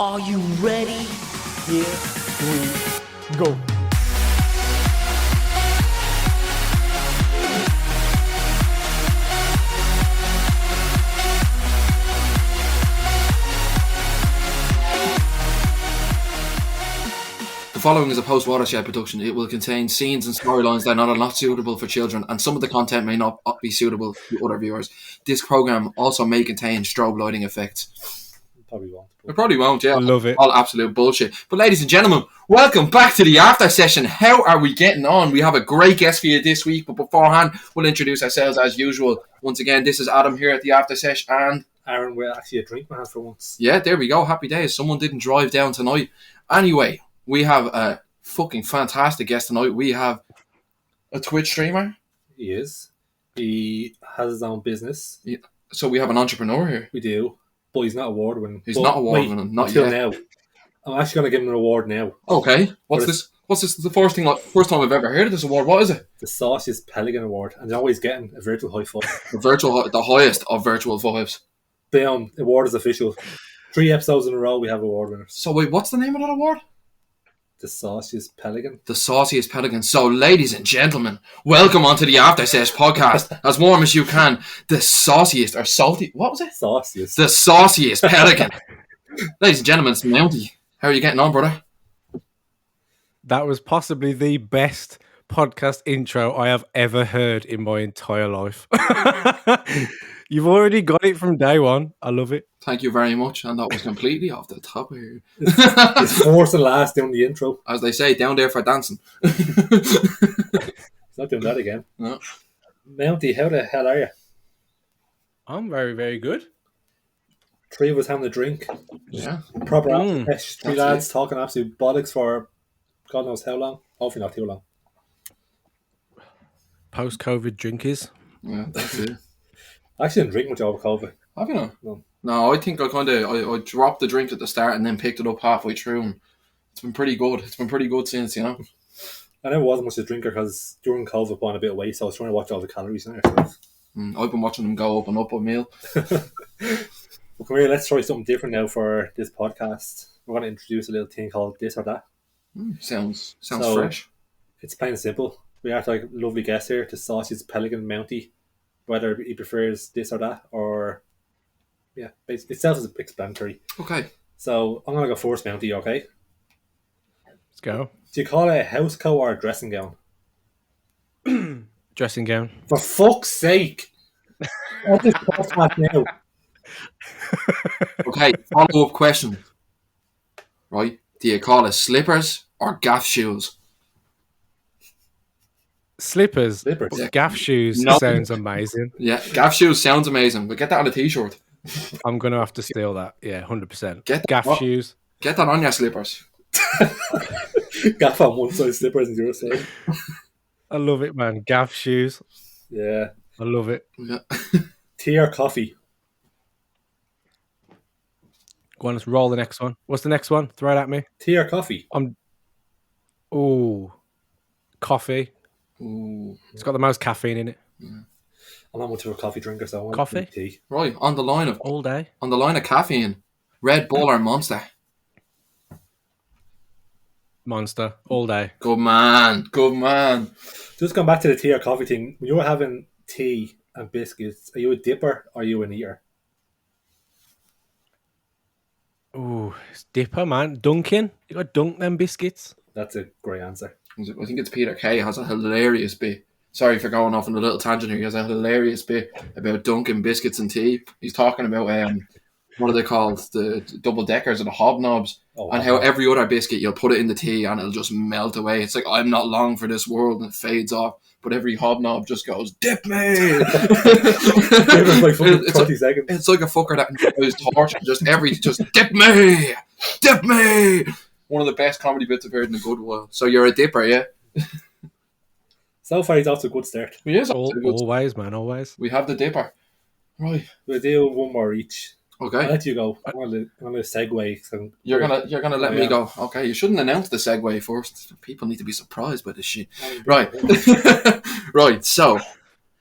Are you ready? Here we go. The following is a post-watershed production. It will contain scenes and storylines that are not suitable for children, and some of the content may not be suitable to other viewers. This program also may contain strobe lighting effects. Probably won't. It probably won't, yeah. Love it. All absolute bullshit. But ladies and gentlemen, welcome back to the after session. How are we getting on? We have a great guest for you this week, but beforehand, we'll introduce ourselves as usual. Once again, this is Adam here at the after session, and Aaron, we're actually a drink man for once. yeah, there we go. Happy days. Someone didn't drive down tonight. Anyway, we have a fucking fantastic guest tonight. We have a Twitch streamer. He is. He has his own business. So we have an entrepreneur here. We do. But he's not award winning. He's not award-winning, not until yet. now. I'm actually going to give him an award now. Okay. What's this? What's this? The first time I've ever heard of this award. What is it? The Sauciest Pelican Award. And he's always getting a virtual high five. The highest of virtual fives. Boom. Award is official. 3 episodes in a row we have award winners. So wait, what's the name of that award? The Sauciest Pelican. The Sauciest Pelican. So, ladies and gentlemen, welcome onto the After Sesh podcast. As warm as you can. The sauciest or salty. What was it? Sauciest. The Sauciest Pelican. Ladies and gentlemen, it's Mounty. How are you getting on, brother? That was possibly the best podcast intro I have ever heard in my entire life. You've already got it from day one. I love it. Thank you very much. And that was completely off the top of here. It's fourth and last down the intro. As they say, down there for dancing. He's not doing that again. No. Mounty, how the hell are you? I'm very, very good. 3 of us having a drink. Yeah. Proper Mm. Sesh. 3 That's lads talking absolute bollocks for God knows how long. Hopefully not too long. Post-COVID drinkies. Yeah, that's it. I actually didn't drink much over COVID. Have you not? No. No, I think I dropped the drink at the start and then picked it up halfway through. And it's been pretty good. It's been pretty good since, you know. I never was much a drinker because during COVID I put on a bit of weight, so I was trying to watch all the calories in there. I've been watching them go up and up a meal. Well, come here, let's try something different now for this podcast. We're going to introduce a little thing called This or That. Sounds So- fresh. It's plain and simple. We have like a lovely guest here, the Sauciest Pelican Mounty. Whether he prefers this or that, or yeah, it's self-explanatory. Okay. So I'm gonna go first, Mounty. Okay. Let's go. Do you call it a house coat or a dressing gown? Dressing gown. For fuck's sake! What is podcast now? Okay, follow-up question. Right? Do you call it slippers or gaff shoes? Slippers. Slippers. But gaff shoes No. sounds amazing. Yeah, gaff shoes sounds amazing, but get that on a t-shirt. I'm going to have to steal that. Yeah, 100%. Get that, Gaff what? shoes. Get that on your slippers. Gaff on one side, slippers on the other side. I love it, man. Gaff shoes. Yeah. I love it. Yeah. Tea or coffee? Go on, let's roll the next one. What's the next one? Throw it at me. Tea or coffee? Ooh. Coffee. Ooh. It's got the most caffeine in it. I'm not much of a coffee drinker, so I want Coffee? tea. Right, on the line of All day. caffeine, Red Bull or Monster? Monster. All day. Good man. Just going back to the tea or coffee thing. When you're having tea and biscuits, are you a dipper or are you an eater? Ooh, it's dipper, man. Dunking. You got to dunk them biscuits. That's a great answer. I think it's Peter Kay has a hilarious bit. Sorry for going off on a little tangent here. He has a hilarious bit about dunking biscuits and tea. He's talking about what are they called? The double deckers or the hobnobs, Oh, and how every other biscuit you'll put it in the tea and it'll just melt away. It's like, I'm not long for this world, and it fades off. But every hobnob just goes, dip me. It's like fucking 30 seconds. It's like a fucker that enjoys torture. Just dip me. One of the best comedy bits I've heard in a good while. So you're a dipper, yeah? So far, he's off to a good start. He is. Always, man. Always. We have the dipper. Right. We'll do one more each. I'll Okay. let you go. I'm gonna segue. So You're gonna let me Yeah. go. Okay. You shouldn't announce the segue first. People need to be surprised by this shit. Right. Right. So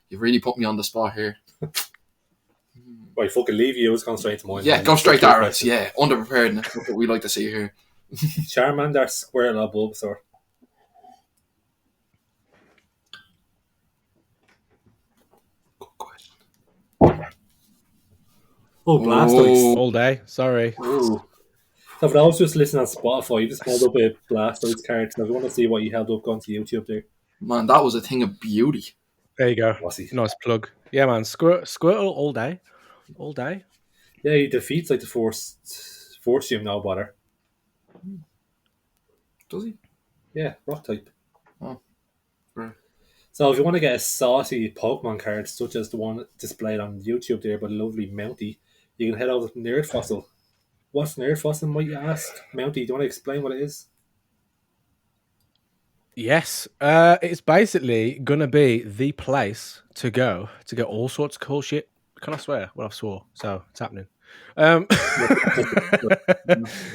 you've really put me on the spot here. I fucking leave you. It's gone straight to mine. Yeah, go straight to ours. Yeah, underpreparedness. That's what we like to see here. Charmander, Squirtle, or Bulbasaur? Good question. Oh, Blastoise. All day. Sorry. Ooh. So for those just listening on Spotify, you just held up a Blastoise card. So if you want to see what you held up, go onto YouTube there. Man, that was a thing of beauty. There you go. Was he? Nice plug. Yeah, man. Squirtle all day. All day. Yeah, he defeats like the force gym, no bother. Does he? Yeah, rock type. Oh, right. So if you want to get a saucy Pokemon card, such as the one displayed on YouTube there by the lovely Mounty, you can head over to Nerd Fossil. What's Nerd Fossil, might you ask? Mounty, do you want to explain what it is? Yes. It's basically gonna be the place to go to get all sorts of cool shit. Can I swear? Well, I've swore, so it's happening.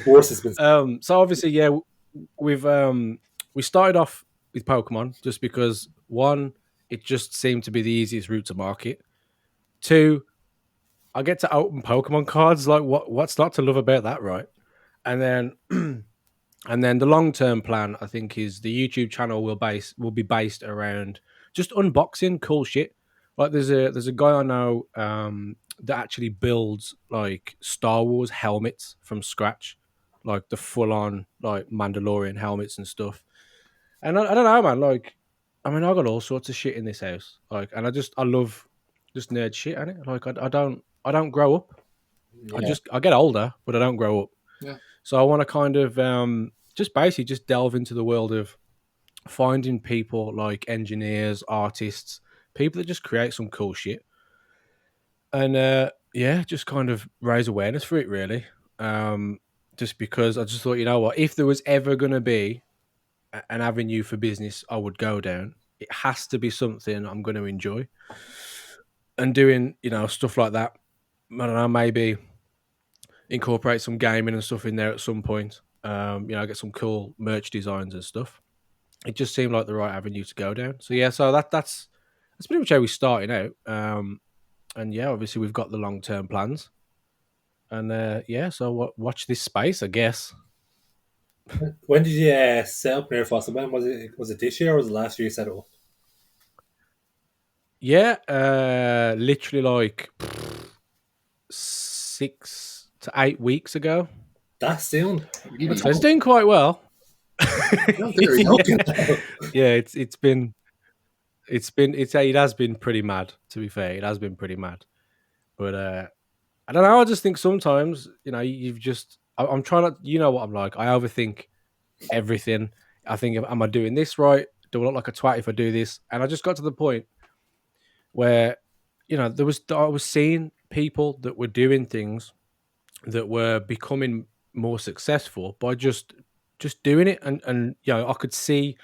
Worse has been. So obviously, yeah, we started off with Pokemon just because one, it just seemed to be the easiest route to market. Two, I get to open Pokemon cards. Like, what's not to love about that, right? And then, and then the long term plan, I think, is the YouTube channel will be based around just unboxing cool shit. Like, there's a guy I know that actually builds like Star Wars helmets from scratch, like the full on like Mandalorian helmets and stuff. And I don't know, man. Like, I mean, I got all sorts of shit in this house. Like, and I love just nerd shit, innit? Like, I don't grow up. Yeah. I get older, but I don't grow up. Yeah. So I want to kind of just basically just delve into the world of finding people like engineers, artists, people that just create some cool shit, and yeah, just kind of raise awareness for it, really. Just because I just thought, you know what, if there was ever going to be an avenue for business I would go down, it has to be something I'm going to enjoy. And doing, you know, stuff like that, I don't know, maybe incorporate some gaming and stuff in there at some point. You know, get some cool merch designs and stuff. It just seemed like the right avenue to go down. So yeah, so that's pretty much how we started out. And yeah, obviously we've got the long term plans. And yeah, so watch this space, I guess. When did you set up Nerd Fossil? When was it? Was it this year or was it last year you set it up? Yeah, literally like 6 to 8 weeks ago. That's soon. Really? So it's doing quite well. Oh, there you go. Yeah, it has been pretty mad, to be fair. It has been pretty mad. But I don't know, I just think sometimes, you know, I'm trying to, you know what I'm like. I overthink everything. I think, am I doing this right? Do I look like a twat if I do this? And I just got to the point where, you know, I was seeing people that were doing things that were becoming more successful by just doing it, and you know, I could see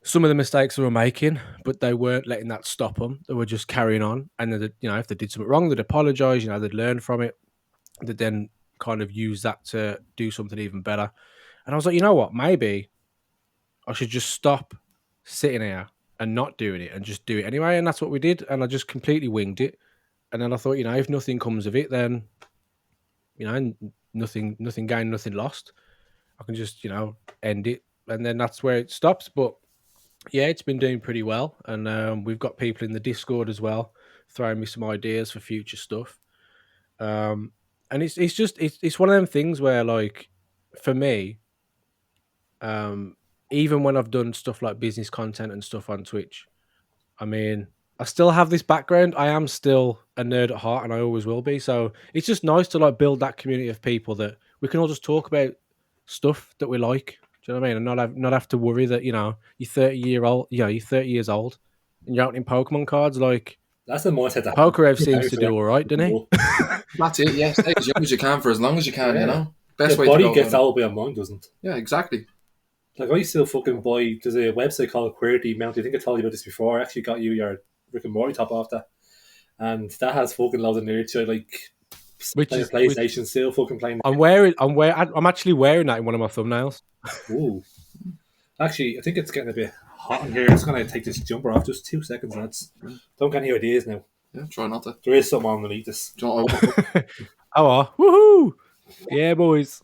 some of the mistakes they were making, but they weren't letting that stop them. They were just carrying on, and then, you know, if they did something wrong, they'd apologize. You know, they'd learn from it. They'd then kind of use that to do something even better. And I was like, you know what? Maybe I should just stop sitting here and not doing it and just do it anyway. And that's what we did. And I just completely winged it. And then I thought, you know, if nothing comes of it, then, you know, nothing gained, nothing lost. I can just, you know, end it. And then that's where it stops. But yeah, it's been doing pretty well. And we've got people in the Discord as well, throwing me some ideas for future stuff. And it's one of them things where, like, for me, even when I've done stuff like business content and stuff on Twitch, I mean, I still have this background. I am still a nerd at heart, and I always will be. So it's just nice to like build that community of people that we can all just talk about stuff that we like. Do you know what I mean? And not have to worry that, you know, you're 30 years old, and you're out in Pokemon cards. Like, That's the mindset that Pokerev seems to do all right, doesn't he? That's it. Yeah, stay as young as you can for as long as you can. Yeah. You know, best Your way to body go. gets about it. old, but your mind doesn't. Yeah, exactly. Like, I still fucking buy. There's a website called Query Mounty. I think I told you about this before. I actually got you your Rick and Morty top off that, and that has fucking loads of nerds. So like, PlayStation still fucking playing. I'm actually wearing that in one of my thumbnails. Ooh. Actually, I think it's getting a bit hot in here. I'm just gonna take this jumper off. Just 2 seconds, lads. Don't get any ideas now. Yeah, try not to. There is something underneath this. Do you know Oh, woohoo! Yeah, boys.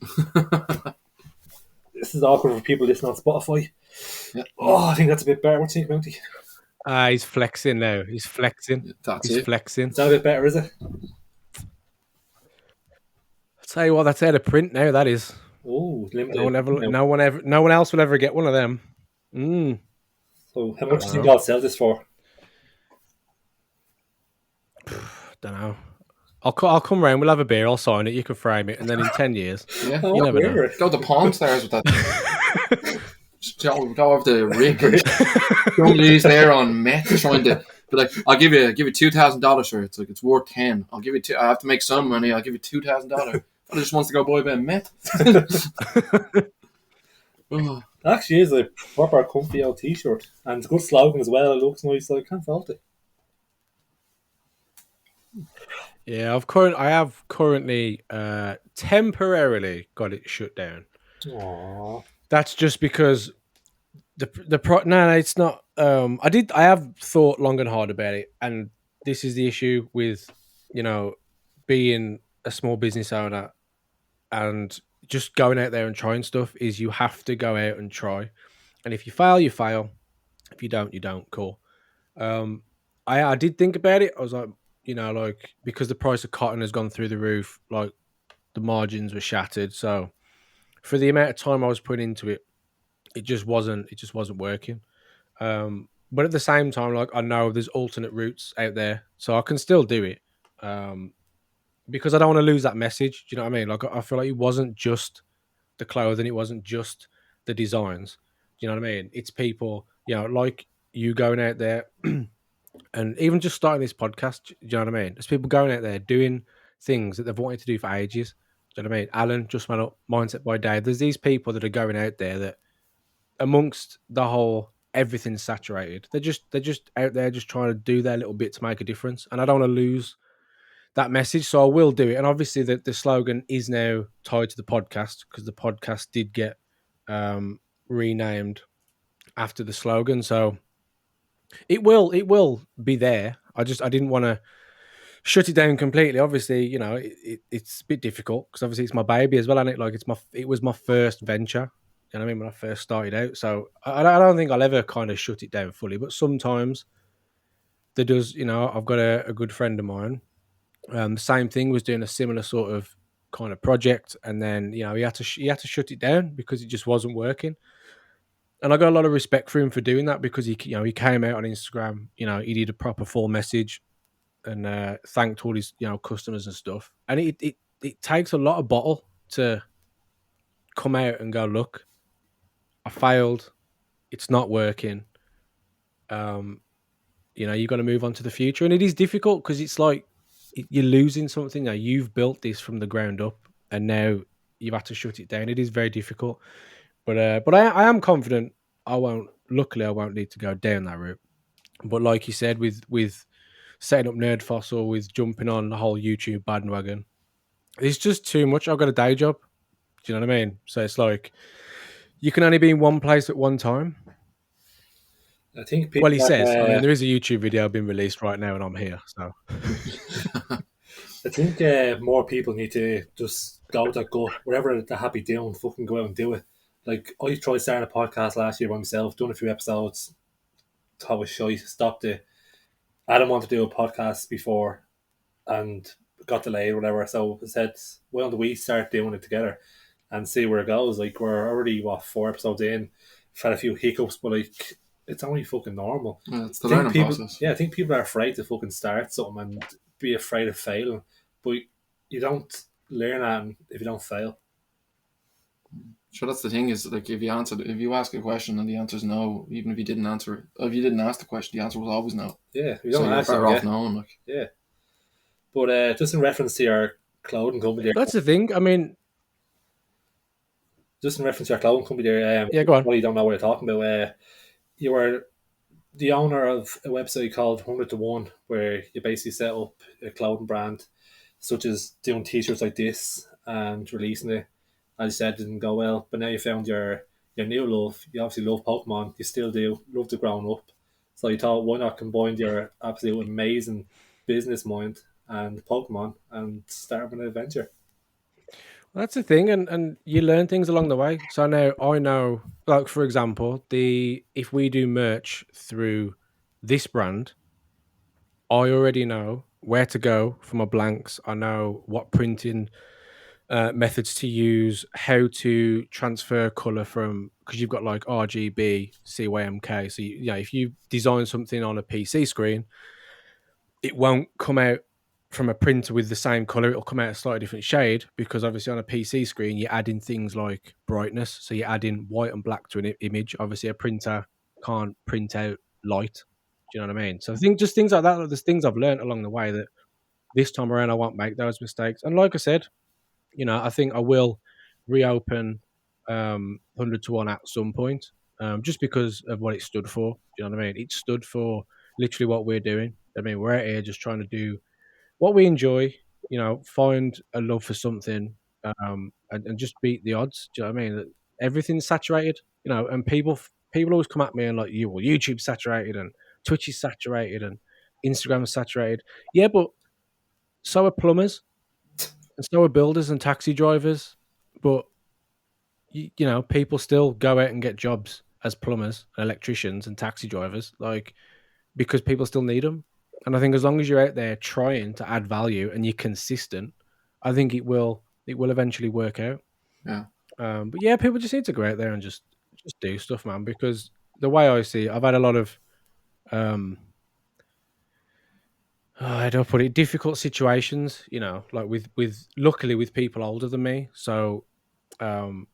This is awkward for people listening on Spotify. Yeah. Oh, I think that's a bit better. What do you think, Mounty? He's flexing now. He's flexing. That's He's it. flexing. Is that a bit better, is it? I'll tell you what, that's out of print now. That is. Oh, limited. No one else will ever get one of them. Mm. So, how much do you think I'll sell this for? Don't know. I'll come round. We'll have a beer. I'll sign it. You can frame it, and then in 10 years, Yeah. Oh, you never know. whatever. Go to Pawn Stars with that. Just go over the rig. Don't lose there on meth trying to be like, I'll give you $2,000 for it. It's like it's worth 10. I'll give you I have to make some money. I'll give you $2,000. I just wants to go buy a bit of meth. Oh, It actually is a proper comfy old t-shirt. And it's a good slogan as well. It looks nice, so I can't fault it. Yeah, I have currently temporarily got it shut down. Aww. That's just because no, it's not. I have thought long and hard about it, and this is the issue with, being a small business owner and just going out there and trying stuff is you have to go out and try, and if you fail, you fail. If you don't, you don't. Cool. I did think about it. I was like, because the price of cotton has gone through the roof, like the margins were shattered. So for the amount of time I was putting into it, it just wasn't working. But at the same time, like I know there's alternate routes out there, so I can still do it. Because I don't want to lose that message. Do you know what I mean? Like I feel like it wasn't just the clothing, it wasn't just the designs. Do you know what I mean? It's people, like you going out there and even just starting this podcast. Do you know what I mean? There's people going out there doing things that they've wanted to do for ages. Do you know what I mean? Alan just went up Mindset by Dave. There's these people that are going out there that amongst the whole everything's saturated. They're just out there just trying to do their little bit to make a difference. And I don't want to lose that message, so I will do it. And obviously the slogan is now tied to the podcast because the podcast did get renamed after the slogan. So it will be there. I didn't want to shut it down completely. Obviously, it's a bit difficult because obviously it's my baby as well, and it was my first venture. You know what I mean? When I first started out, so I don't think I'll ever kind of shut it down fully. But sometimes there does. I've got a good friend of mine. The same thing, was doing a similar sort of kind of project, and then he had to shut it down because it just wasn't working. And I got a lot of respect for him for doing that because he came out on Instagram. He did a proper full message and thanked all his customers and stuff. And it takes a lot of bottle to come out and go, look, I failed. It's not working. You got to move on to the future, and it is difficult because it's like you're losing something. Now you've built this from the ground up, and now you've had to shut it down. It is very difficult, but I am confident. Luckily, I won't need to go down that route. But like you said, with setting up Nerd Fossil, with jumping on the whole YouTube bandwagon, it's just too much. I've got a day job. Do you know what I mean? So it's like you can only be in one place at one time. I think people. Well, he says. I mean, there is a YouTube video being released right now, and I'm here. So I think more people need to just go with their gut, whatever they're happy doing, fucking go out and do it. Like I tried starting a podcast last year by myself, doing a few episodes. Thought it was shy, stopped it. I didn't want to do a podcast before, and got delayed or whatever. So I said, why don't we start doing it together and see where it goes? Like we're already 4 episodes in, we've had a few hiccups, but like it's only fucking normal. Yeah, it's the learning process. Yeah, I think people are afraid to fucking start something and be afraid of failing, but you don't learn that if you don't fail. Sure, that's the thing is like if you ask a question and the answer is no, even if you didn't answer it, if you didn't ask the question, the answer was always no. Yeah, you So don't you're ask better them, off knowing. Like, yeah. But just in reference to your clothing company, that's the thing. I mean, just in reference to your clothing company, there, yeah, go on. well, you don't know what you're talking about. You were the owner of a website called 100 to 1, where you basically set up a clothing brand, such as doing t-shirts like this and releasing it. As you said, it didn't go well, but now you found your new love. You obviously love Pokemon. You still do. Love to grown up. So you thought, why not combine your absolute amazing business mind and Pokemon and start an adventure. That's the thing, and you learn things along the way. So now I know, like for example, the if we do merch through this brand, I already know where to go for my blanks. I know what printing methods to use, how to transfer color from because you've got like RGB, CYMK. So if you design something on a PC screen, it won't come out from a printer with the same color. It'll come out a slightly different shade because obviously on a PC screen you're adding things like brightness. So you're adding white and black to an image. Obviously a printer can't print out light. Do you know what I mean? So I think just things like that. There's things I've learned along the way that this time around I won't make those mistakes. And like I said, I think I will reopen 100 to 1 at some point, just because of what it stood for. Do you know what I mean? It stood for literally what we're doing. I mean, we're out here just trying to do what we enjoy, find a love for something, and just beat the odds. Do you know what I mean? Everything's saturated, and people always come at me and like, well, YouTube's saturated and Twitch is saturated and Instagram is saturated. Yeah, but so are plumbers and so are builders and taxi drivers. But people still go out and get jobs as plumbers, and electricians, and taxi drivers, like because people still need them. And I think as long as you're out there trying to add value and you're consistent, I think it will eventually work out. Yeah. But yeah, people just need to go out there and just do stuff, man. Because the way I see it, I've had a lot of how do I put it? Difficult situations, like with luckily with people older than me. So I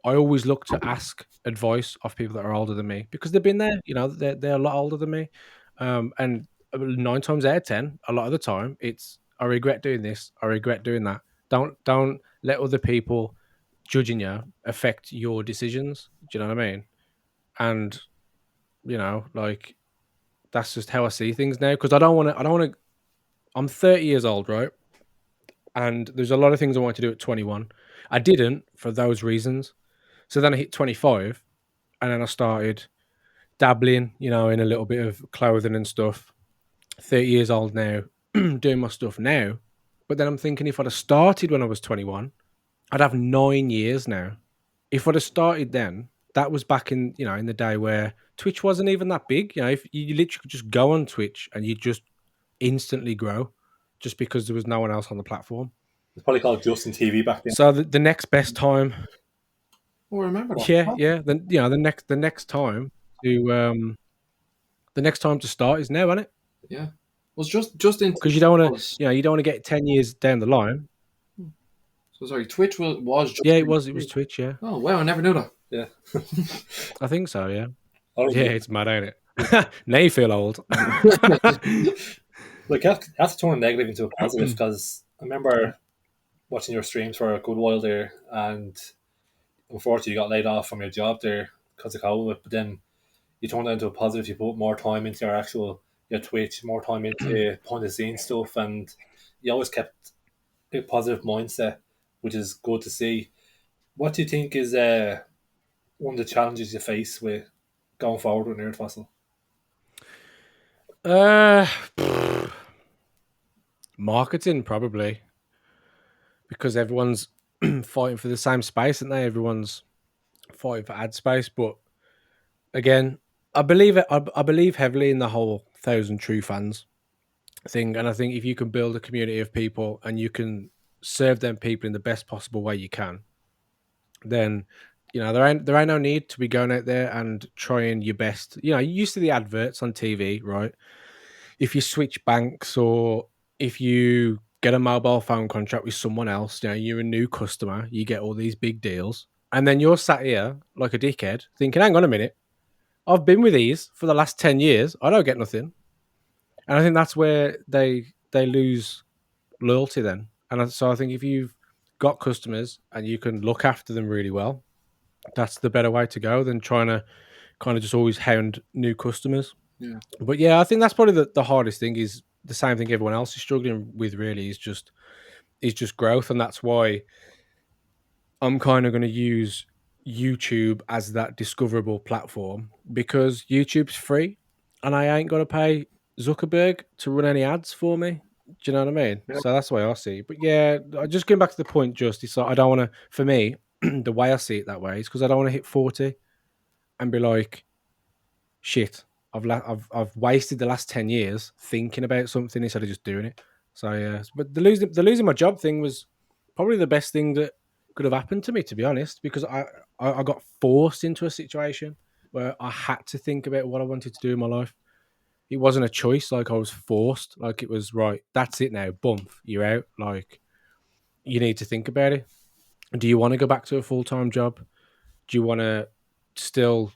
always look to ask advice of people that are older than me because they've been there. They're a lot older than me, and 9 times out of 10, a lot of the time, it's I regret doing this, I regret doing that. Don't let other people judging you affect your decisions. Do you know what I mean? And like that's just how I see things now because I don't want to. I don't want to. I'm 30 years old, right? And there's a lot of things I wanted to do at 21. I didn't for those reasons. So then I hit 25 and then I started dabbling, in a little bit of clothing and stuff. 30 years old now, doing my stuff now. But then I'm thinking if I'd have started when I was 21, I'd have 9 years now. If I'd have started then, that was back in the day where Twitch wasn't even that big. If you literally could just go on Twitch and you just instantly grow just because there was no one else on the platform. It's probably called Justin TV back then. So the next best time. Oh, remember that? Yeah. Then the next time to start is now, isn't it? Yeah. Was just in because you don't want to get 10 years down the line. So sorry, Twitch was just it was Twitch. Yeah. Oh wow, I never knew that. Yeah. I think so. Yeah. Oh, yeah, it's mad, ain't it? Now you feel old. Like that's turning negative into a positive because I remember watching your streams for a good while there, and unfortunately you got laid off from your job there because of COVID. But then you turned that into a positive. You put more time into your Twitch, more time into behind the scenes stuff, and you always kept a positive mindset, which is good to see. What do you think is one of the challenges you face with going forward with Nerd Fossil? Marketing, probably, because everyone's fighting for the same space, and everyone's fighting for ad space. But again, I believe heavily in the whole 1,000 true fans thing, and I think if you can build a community of people and you can serve them people in the best possible way you can, then there ain't no need to be going out there and trying your best. You used to the adverts on TV, right? If you switch banks or if you get a mobile phone contract with someone else, you're a new customer, you get all these big deals, and then you're sat here like a dickhead thinking, hang on a minute, I've been with these for the last 10 years, I don't get nothing. And I think that's where they lose loyalty then. And so I think if you've got customers and you can look after them really well, that's the better way to go than trying to kind of just always hound new customers. Yeah. But yeah, I think that's probably the hardest thing, is the same thing everyone else is struggling with, really, is just growth. And that's why I'm kind of going to use YouTube as that discoverable platform, because YouTube's free and I ain't got to pay Zuckerberg to run any ads for me. Do you know what I mean? Yeah. So that's the way I see it. But yeah, just going back to the point, it's like I don't want to. For me, the way I see it that way is because I don't want to hit 40 and be like, shit, I've wasted the last 10 years thinking about something instead of just doing it. So yeah, but the losing my job thing was probably the best thing that could have happened to me, to be honest, because I got forced into a situation where I had to think about what I wanted to do in my life. It wasn't a choice, like I was forced. Like it was right, that's it now, bump, you're out. Like you need to think about it. Do you want to go back to a full-time job? Do you want to still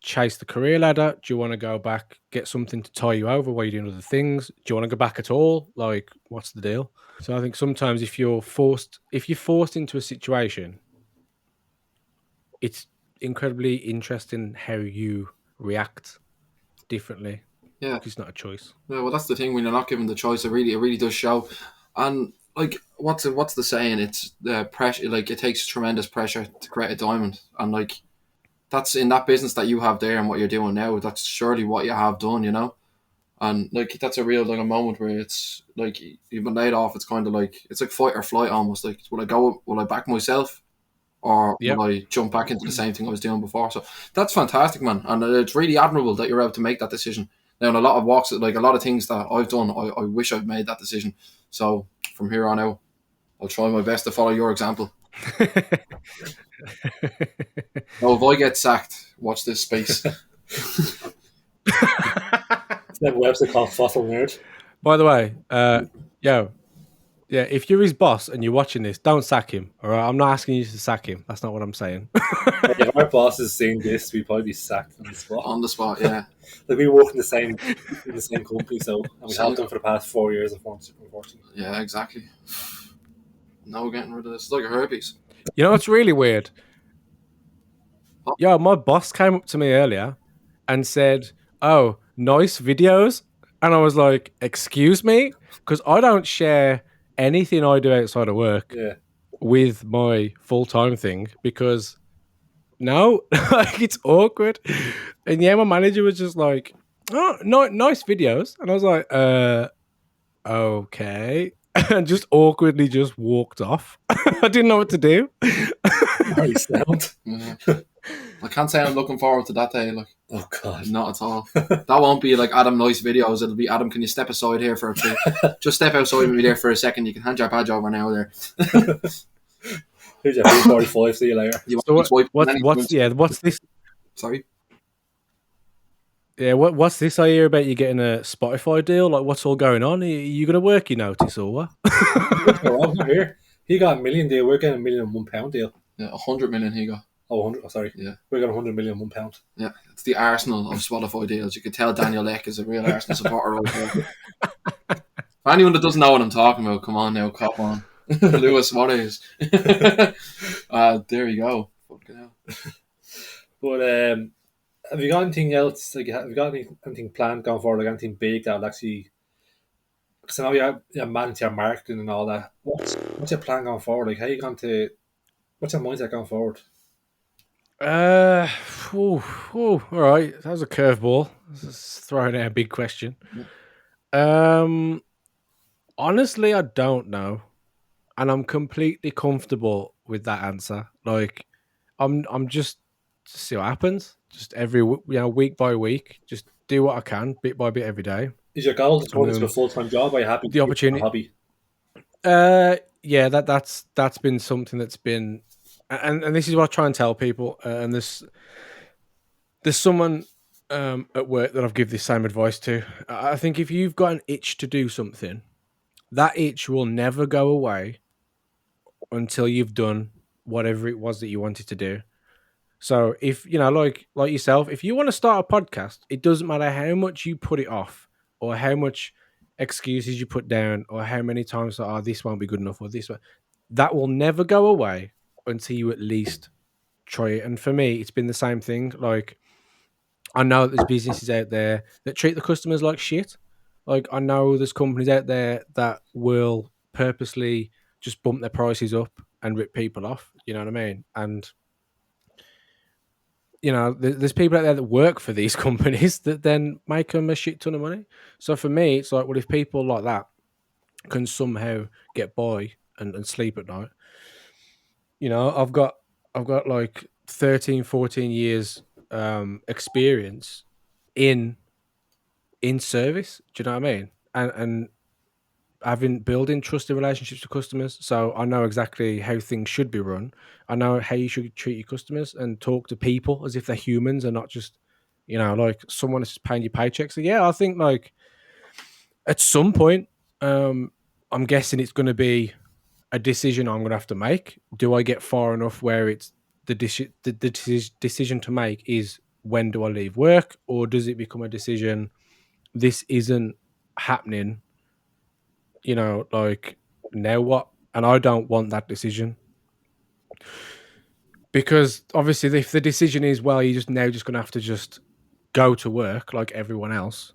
chase the career ladder? Do you want to go back, get something to tie you over while you're doing other things? Do you want to go back at all? Like, what's the deal? So I think sometimes if you're forced into a situation, it's incredibly interesting how you react differently. Yeah, it's not a choice. Yeah, well, that's the thing. When you're not given the choice, it really does show. And like, what's the saying? It's pressure. Like, it takes tremendous pressure to create a diamond, and like, that's in that business that you have there and what you're doing now. That's surely what you have done, you know. And like, that's a real like a moment where it's like you've been laid off. It's kind of like it's like fight or flight almost. Like, will I back myself? Or Yep. will I jump back into the same thing I was doing before? So that's fantastic, man. And it's really admirable that you're able to make that decision. Now, in a lot of walks, like a lot of things that I've done, I wish I'd made that decision. So from here on out, I'll try my best to follow your example. Now, if I get sacked, watch this space. It's a website called Fossil Nerd. By the way, yeah, if you're his boss and you're watching this, don't sack him. All right, I'm not asking you to sack him. That's not what I'm saying. If our boss is seeing this, we'd probably be sacked on the spot. On the spot, yeah. Like we work in the same company, so and we helped them for the past 4 years, unfortunately. Yeah, exactly. No getting rid of this. It's like a herpes. You know what's really weird? Yeah, my boss came up to me earlier and said, "Oh, nice videos," and I was like, "Excuse me," because I don't share anything I do outside of work with my full-time thing because no, like it's awkward. And yeah, my manager was just like, "Oh, no, nice videos," and I was like, okay," and just awkwardly just walked off. I didn't know what to do. Very sound. I can't say I'm looking forward to that day. Like, oh god, not at all. That won't be like Adam nice videos. It'll be Adam. Can you step aside here for a bit? Just step outside with me there for a second. You can hand your badge over now. There. Here's your P45. See you later. What's this? Sorry. Yeah, what's this I hear about you getting a Spotify deal? Like, what's all going on? Are you going to work your notice or what? I'm not here. He got $1 million deal. We're getting $1 million £1 deal. Yeah, 100 million he got. Oh, 100. Oh, sorry. Yeah, we're getting $100 million £1. Yeah, it's the Arsenal of Spotify deals. You could tell Daniel Ek is a real Arsenal supporter right there. For anyone that doesn't know what I'm talking about, come on now, cop on. Lewis Suarez. There you go. Fucking hell. But have you got anything else? Like, have you got anything planned going forward? Like anything big that will actually? Because I know you're managing your marketing and all that. What's your plan going forward? Like, how are you going to? What's your mindset going forward? All right. That was a curveball. Just throwing out a big question. Honestly, I don't know, and I'm completely comfortable with that answer. Like, I'm just see what happens. Just week by week, just do what I can, bit by bit, every day. Is your goal to turn this into a full-time job? Or are you happy? The opportunity, hobby. Yeah, that's been something that's been, and this is what I try and tell people. And there's someone at work that I've given this same advice to. I think if you've got an itch to do something, that itch will never go away until you've done whatever it was that you wanted to do. So if like yourself, if you want to start a podcast, it doesn't matter how much you put it off or how much excuses you put down or how many times this won't be good enough or this one, that will never go away until you at least try it. And for me, it's been the same thing. Like, I know there's businesses out there that treat the customers like shit. Like, I know there's companies out there that will purposely just bump their prices up and rip people off. You know what I mean? And there's people out there that work for these companies that then make them a shit ton of money. So for me, it's like, well, if people like that can somehow get by and sleep at night, I've got like 13, 14 years experience in service. Do you know what I mean? And I've been building trusted relationships with customers, so I know exactly how things should be run. I know how you should treat your customers and talk to people as if they're humans and not just, like someone is just paying your paycheck. So yeah, I think like at some point, I'm guessing it's going to be a decision I'm going to have to make. Do I get far enough where it's the decision to make is when do I leave work, or does it become a decision? This isn't happening. Like now what? And I don't want that decision because obviously, if the decision is well, you're just going to have to just go to work like everyone else,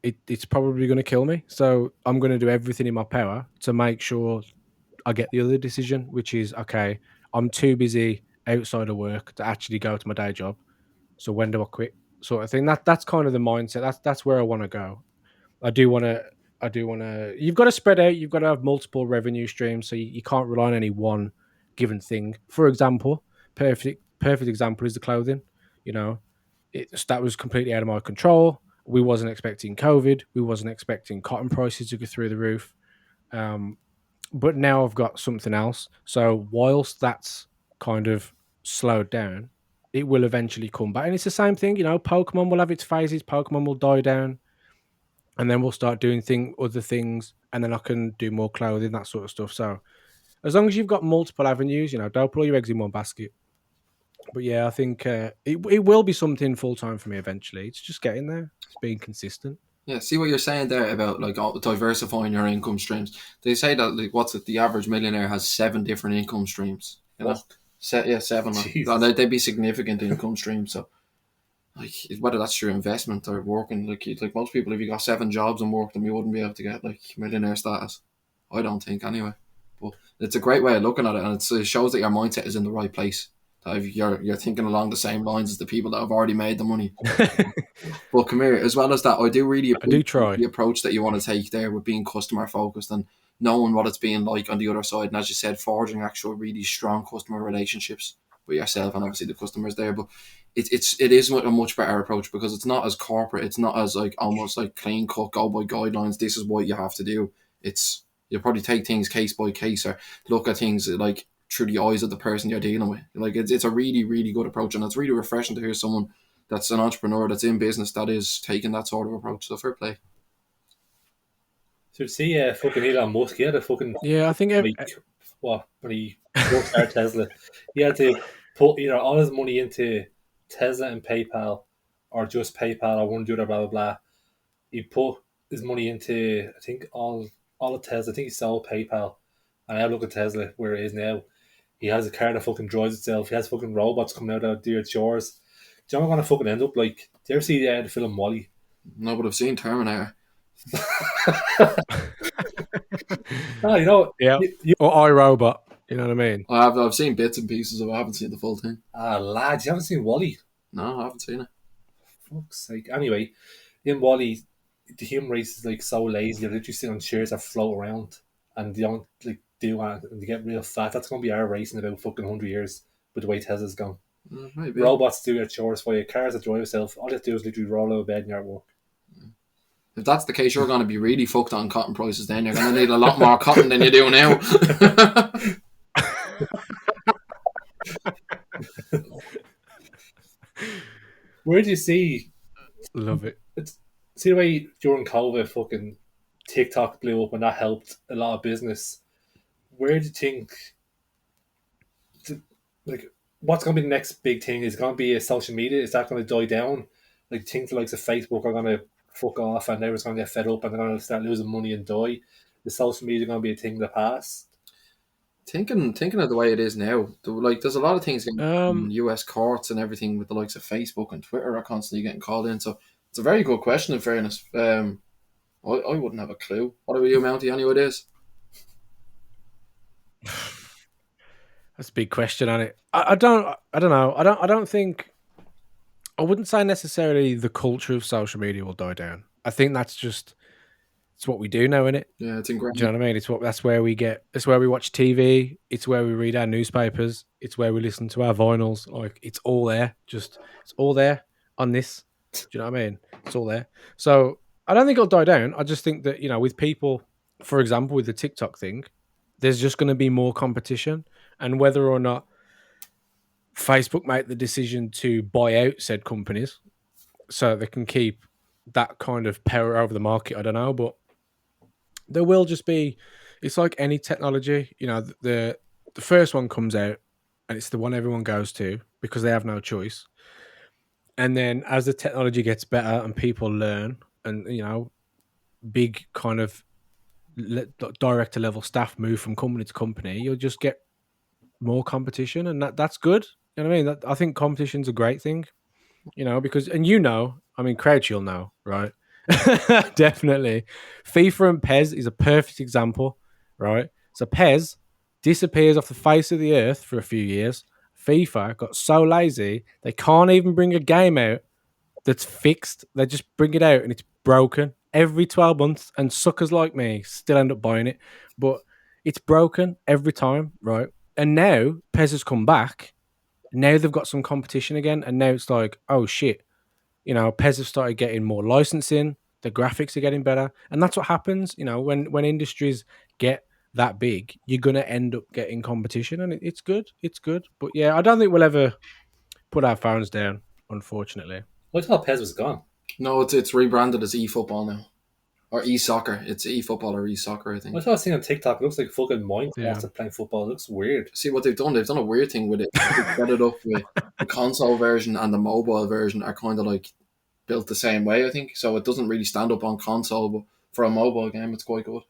it's probably going to kill me. So I'm going to do everything in my power to make sure I get the other decision, which is okay. I'm too busy outside of work to actually go to my day job. So when do I quit? Sort of thing. That's kind of the mindset. That's where I want to go. I do want to. You've got to spread out. You've got to have multiple revenue streams, so you can't rely on any one given thing. For example, perfect example is the clothing. That was completely out of my control. We wasn't expecting COVID. We wasn't expecting cotton prices to go through the roof. But now I've got something else. So whilst that's kind of slowed down, it will eventually come back. And it's the same thing, Pokemon will have its phases. Pokemon will die down. And then we'll start doing other things. And then I can do more clothing, that sort of stuff. So as long as you've got multiple avenues, don't put all your eggs in one basket. But yeah, I think it will be something full-time for me eventually. It's just getting there. It's being consistent. Yeah, see what you're saying there about like diversifying your income streams. They say that like the average millionaire has 7 different income streams. What? 7. Like, they'd be significant income streams. So, like whether that's your investment or working, like most people, if you got 7 jobs and worked them, you wouldn't be able to get like millionaire status. I don't think anyway. But it's a great way of looking at it, and it shows that your mindset is in the right place. If you're thinking along the same lines as the people that have already made the money. But come here, as well as that, I do really appreciate the approach that you want to take there with being customer focused and knowing what it's being like on the other side. And as you said, forging actual really strong customer relationships with yourself and obviously the customers there. But it is a much better approach because it's not as corporate. It's not as like almost like clean cut, go by guidelines. This is what you have to do. You'll probably take things case by case or look at things like through the eyes of the person you're dealing with. Like it's a really, really good approach, and it's really refreshing to hear someone that's an entrepreneur that's in business that is taking that sort of approach. So fair play. So see, fucking Elon Musk, he had a fucking I think when he first started Tesla, he had to put either all his money into Tesla and PayPal, or just PayPal, or one do blah blah blah. He put his money into I think all of Tesla. I think he sold PayPal, and I look at Tesla where it is now. He has a car that fucking drives itself. He has fucking robots coming out that do your chores. Do you know what I'm gonna fucking end up like? Do you ever see the film WALL-E? No, but I've seen Terminator. No, yeah. Or iRobot. You know what I mean? I've seen bits and pieces of it. I haven't seen the full thing. Lads, you haven't seen WALL-E? No, I haven't seen it. Fuck's sake. Anyway, in WALL-E, the human race is like so lazy. They're literally sitting on chairs that float around, and they don't like do anything, and they get real fat. That's gonna be our race in about fucking 100 years with the way Tesla's gone. Maybe. Robots do their chores for you. Cars that drive itself. All you have to do is literally roll out of bed and you're at work. If that's the case, you're going to be really fucked on cotton prices then. You're going to need a lot more cotton than you do now. Where do you see? Love it. See the way during COVID, fucking TikTok blew up and that helped a lot of business. Where do you think, what's going to be the next big thing? Is it going to be a social media? Is that going to die down? Like things like Facebook are going to fuck off and everyone's going to get fed up and they're going to start losing money and die. The social media is going to be a thing of the past. Thinking of the way it is now, there's a lot of things in US courts and everything with the likes of Facebook and Twitter are constantly getting called in. So it's a very good question, in fairness. I wouldn't have a clue. What about you, Mounty? Any ideas? That's a big question, isn't it? I don't know. I don't think I wouldn't say necessarily the culture of social media will die down. I think that's just it's what we do now, innit? Yeah, it's ingrained. Do you know what I mean? That's where we get. It's where we watch TV. It's where we read our newspapers. It's where we listen to our vinyls. Like it's all there. Just it's all there on this. Do you know what I mean? It's all there. So I don't think it'll die down. I just think that with people, for example, with the TikTok thing, there's just going to be more competition, and whether or not Facebook make the decision to buy out said companies so they can keep that kind of power over the market, I don't know, but there will just be. It's like any technology, the first one comes out, and it's the one everyone goes to because they have no choice. And then as the technology gets better and people learn, and big kind of director level staff move from company to company, you'll just get more competition, and that's good. You know what I mean? I think competition's a great thing, because I mean, Crouch, you'll know, right? Definitely. FIFA and PES is a perfect example, right? So PES disappears off the face of the earth for a few years. FIFA got so lazy, they can't even bring a game out that's fixed. They just bring it out and it's broken every 12 months, and suckers like me still end up buying it. But it's broken every time, right? And now PES has come back. Now they've got some competition again, and now it's like, oh shit, PES have started getting more licensing, the graphics are getting better, and that's what happens. When industries get that big, you're gonna end up getting competition, and it's good. It's good, but yeah, I don't think we'll ever put our phones down, unfortunately. I thought PES was gone. No, it's rebranded as eFootball now. Or eSoccer. It's eFootball or eSoccer, I think. I thought I was seeing on TikTok. It looks like fucking Minecraft Yeah. playing football. It looks weird. See what they've done? They've done a weird thing with it. They've set it up with the console version and the mobile version are kind of like built the same way, I think. So it doesn't really stand up on console, but for a mobile game, it's quite good.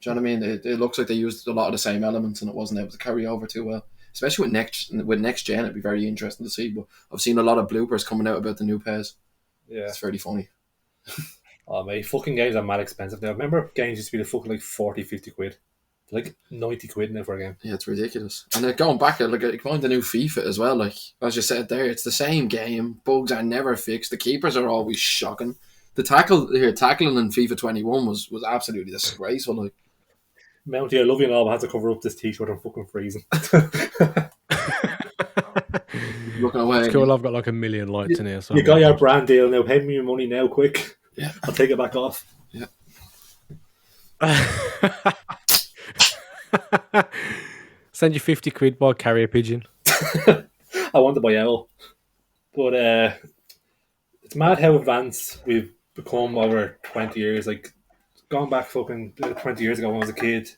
Do you know what I mean? It looks like they used a lot of the same elements and it wasn't able to carry over too well. Especially with next gen, it'd be very interesting to see. But I've seen a lot of bloopers coming out about the new PES. Yeah. It's very funny. Oh, mate, fucking games are mad expensive now. Remember games used to be the fucking like 40, 50 quid? Like 90 quid now for a game. Yeah, it's ridiculous. And then going back, like going the new FIFA as well, like as you said there, it's the same game. Bugs are never fixed. The keepers are always shocking. The tackling in FIFA 21 was absolutely disgraceful. Like, Mounty, I love you and all, but I have to cover up this t-shirt. I'm fucking freezing. looking away. It's cool. I've got like a million lights in here. So you got your brand deal now. Pay me your money now, quick. Yeah, I'll take it back off. Yeah. Send you 50 quid by carrier pigeon. I want to buy owl. But it's mad how advanced we've become over 20 years. Like, going back fucking 20 years ago when I was a kid,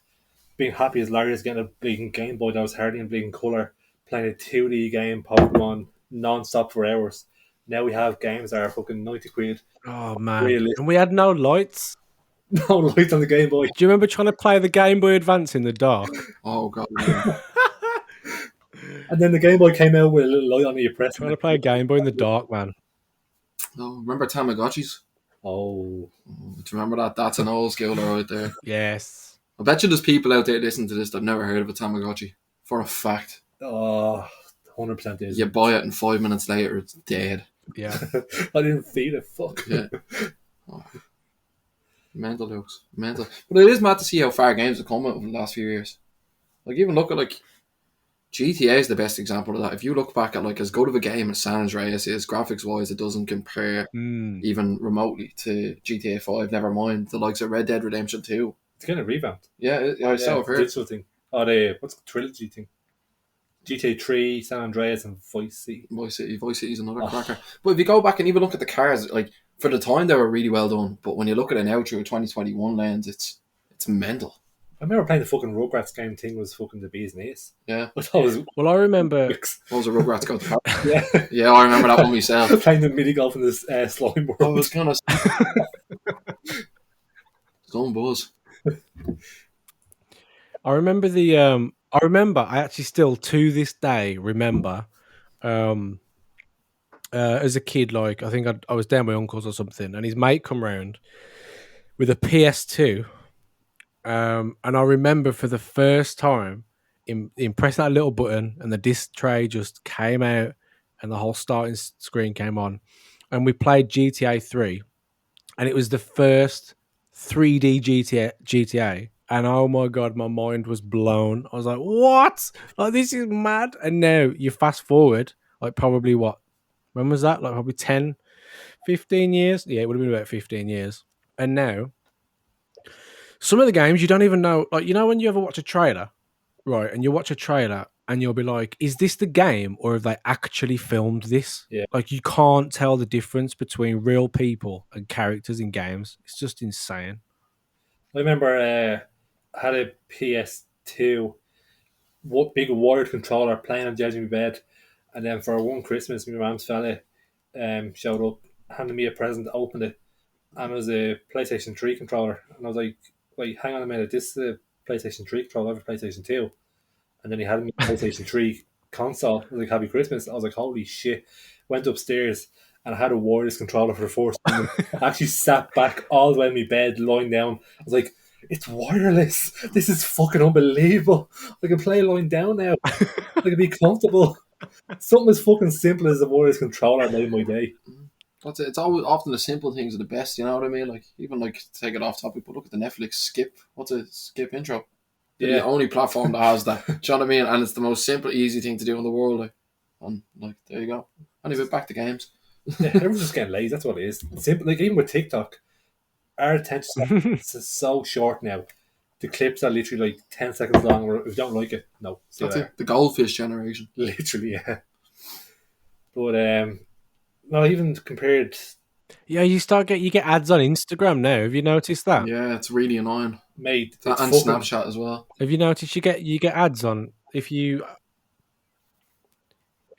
being happy as Larry is getting a big Game Boy that was hardly in big colour, playing a 2D game, Pokemon, non-stop for hours. Now we have games that are fucking 90 quid. Oh, man. Really? And we had no lights. No lights on the Game Boy. Do you remember trying to play the Game Boy Advance in the dark? Oh, God. And then the Game Boy came out with a little light on it. You press Trying to play a Game Boy in the dark, man. No, remember Tamagotchis? Oh. Do you remember that? That's an old schooler right there. Yes. I bet you there's people out there listening to this that have never heard of a Tamagotchi. For a fact. Oh, 100% is. You buy it and 5 minutes later it's dead. Yeah. I didn't feed it. Fuck. Yeah. Oh. Mental jokes. Mental. But it is mad to see how far games have come over the last few years. Like, even look at, like, GTA is the best example of that. If you look back at, like, as good of a game as San Andreas is, graphics-wise, it doesn't compare even remotely to GTA 5, never mind the likes of Red Dead Redemption 2. It's kind of revamped. Yeah, I saw it. Digital thing. Oh, what's the trilogy thing? GTA 3, San Andreas, and Vice City. Vice City is another cracker. But if you go back and even look at the cars, like, for the time they were really well done, but when you look at it now through a 2021 lens, it's mental. I remember playing the fucking Rugrats game thing was fucking the bee's knees. Yeah. I thought it was Well, I remember... What was a Rugrats go to? Yeah. Yeah, I remember that one myself. Playing the mini golf in this slime world. I was kind of... Going buzz. I remember I actually still to this day remember as a kid, like I think I was down with my uncle's or something, and his mate come round with a PS2, and I remember for the first time in pressing that little button and the disc tray just came out and the whole starting screen came on, and we played GTA 3, and it was the first 3D GTA, and oh my god, my mind was blown. I was like, what? Like, this is mad. And now you fast forward, like, probably what? When was that? Like, probably 10, 15 years? Yeah, it would have been about 15 years. And now, some of the games you don't even know. Like, you know, when you ever watch a trailer, right? And you watch a trailer and you'll be like, is this the game or have they actually filmed this? Yeah. Like, you can't tell the difference between real people and characters in games. It's just insane. I remember I had a PS2, big wired controller playing on the edge of my bed, and then for one Christmas, my mom's fella showed up, handed me a present, opened it, and it was a PlayStation 3 controller. And I was like, wait, hang on a minute, this is a PlayStation 3 controller over PlayStation 2. And then he had me a PlayStation 3 console. I was like, happy Christmas. I was like, holy shit. Went upstairs and I had a wireless controller for the first time. I actually sat back all the way in my bed, lying down. I was like, it's wireless. This is fucking unbelievable. I can play lying down now. I can be comfortable. Something as fucking simple as a wireless controller made my day. That's it. It's always often the simple things are the best. You know what I mean? Like, even like, to take it off topic, but look at the Netflix skip. What's a skip intro? They're the only platform that has that. Do you know what I mean? And it's the most simple, easy thing to do in the world. Like, and like, there you go. Anyway, back to games. Yeah, everyone's just getting lazy. That's what it is. Simple. Like, even with TikTok, our attention span is so short now. The clips are literally like 10 seconds long. Or if you don't like it, no. That's it. The goldfish generation. Literally, yeah. But no, even compared. Yeah, you get ads on Instagram now. Have you noticed that? Yeah, it's really annoying. Mate, and Snapchat as well. Have you noticed you get ads on if you?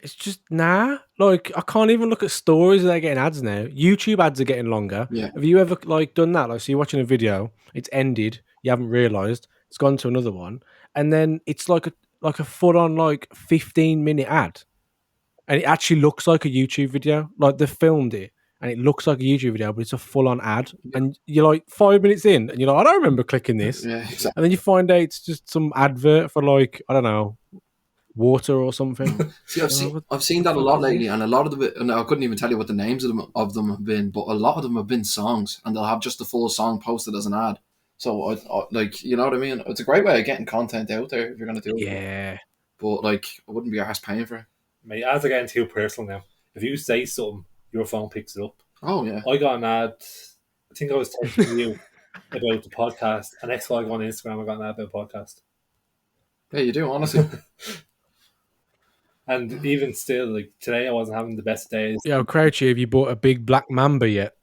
It's just like, I can't even look at stories without getting ads now. YouTube ads are getting longer. Yeah. Have you ever like done that? Like, so you're watching a video, it's ended, you haven't realised, it's gone to another one, and then it's like a full on like 15-minute ad, and it actually looks like a YouTube video. Like, they filmed it, and it looks like a YouTube video, but it's a full on ad, and you're like 5 minutes in, and you're like, I don't remember clicking this, Yeah, exactly. and then you find out it's just some advert for, like, I don't know, water or something. See, I've seen that a lot lately, and a lot of it, and I couldn't even tell you what the names of them have been, but a lot of them have been songs, and they'll have just the full song posted as an ad. So, I like, you know what I mean? It's a great way of getting content out there if you're going to do it. Yeah. But, like, I wouldn't be arse paying for it. Mate, ads are getting too personal now. If you say something, your phone picks it up. Oh, yeah. I got an ad, I think I was texting you about the podcast, and next while I go on Instagram, I got an ad about the podcast. Yeah, you do, honestly. And even still, like, today I wasn't having the best days. Yo, Crouchy, have you bought a big black mamba yet?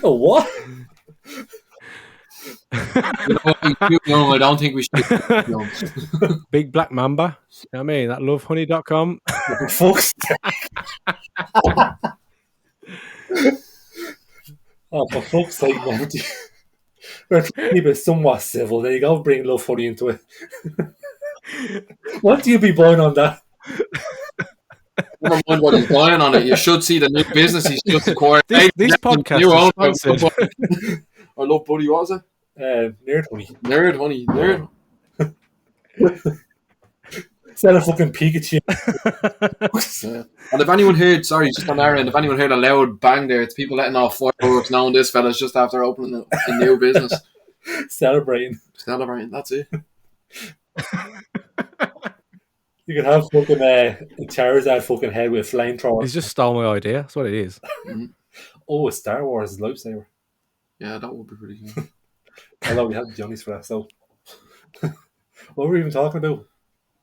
Oh, what? You know, I don't think we should. Big black mamba. You know what I mean? That lovehoney.com. For fuck's sake. Oh, for fuck's sake, man. We're trying to keep it somewhat civil. There you go, bring Love Honey into it. What do you be buying on that? Never mind what he's buying on it. You should see the new business he's just acquired. This podcast is sponsored. I love Buddy, what was it? Nerd Honey. Nerd Honey. Nerd. Instead of fucking Pikachu. Yeah. And if anyone heard, sorry, just on our end, if anyone heard a loud bang there, it's people letting off fireworks knowing this fella's just after opening a new business. Celebrating, that's it. You could have fucking a Charizard fucking head with a flamethrower. He's just stole my idea. That's what it is. Mm-hmm. Oh, a Star Wars lightsaber. Yeah, that would be pretty good. Although we had Johnny's for that, so. What were we even talking about?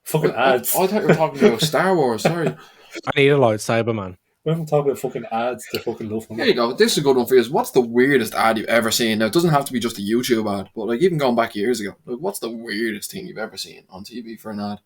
Fucking ads. I thought you were talking about Star Wars, sorry. I need a lightsaber, man. We haven't talked about fucking ads to fucking Love Honey. There you go. This is a good one for you. What's the weirdest ad you've ever seen? Now, it doesn't have to be just a YouTube ad, but like even going back years ago, like what's the weirdest thing you've ever seen on TV for an ad?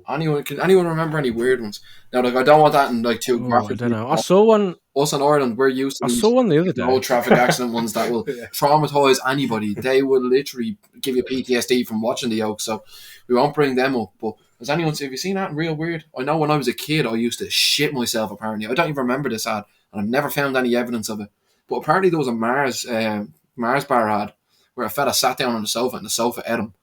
Can anyone remember any weird ones? Now, like I don't want that in like too graphic. I don't know. I saw one. Us in Ireland, we're used to. I saw one the other day. Road traffic accident ones that will traumatise anybody. They will literally give you PTSD from watching the yoke. So we won't bring them up. But have you seen that real weird? I know when I was a kid, I used to shit myself. Apparently, I don't even remember this ad, and I've never found any evidence of it. But apparently, there was a Mars bar ad where a fella sat down on the sofa and the sofa ate him.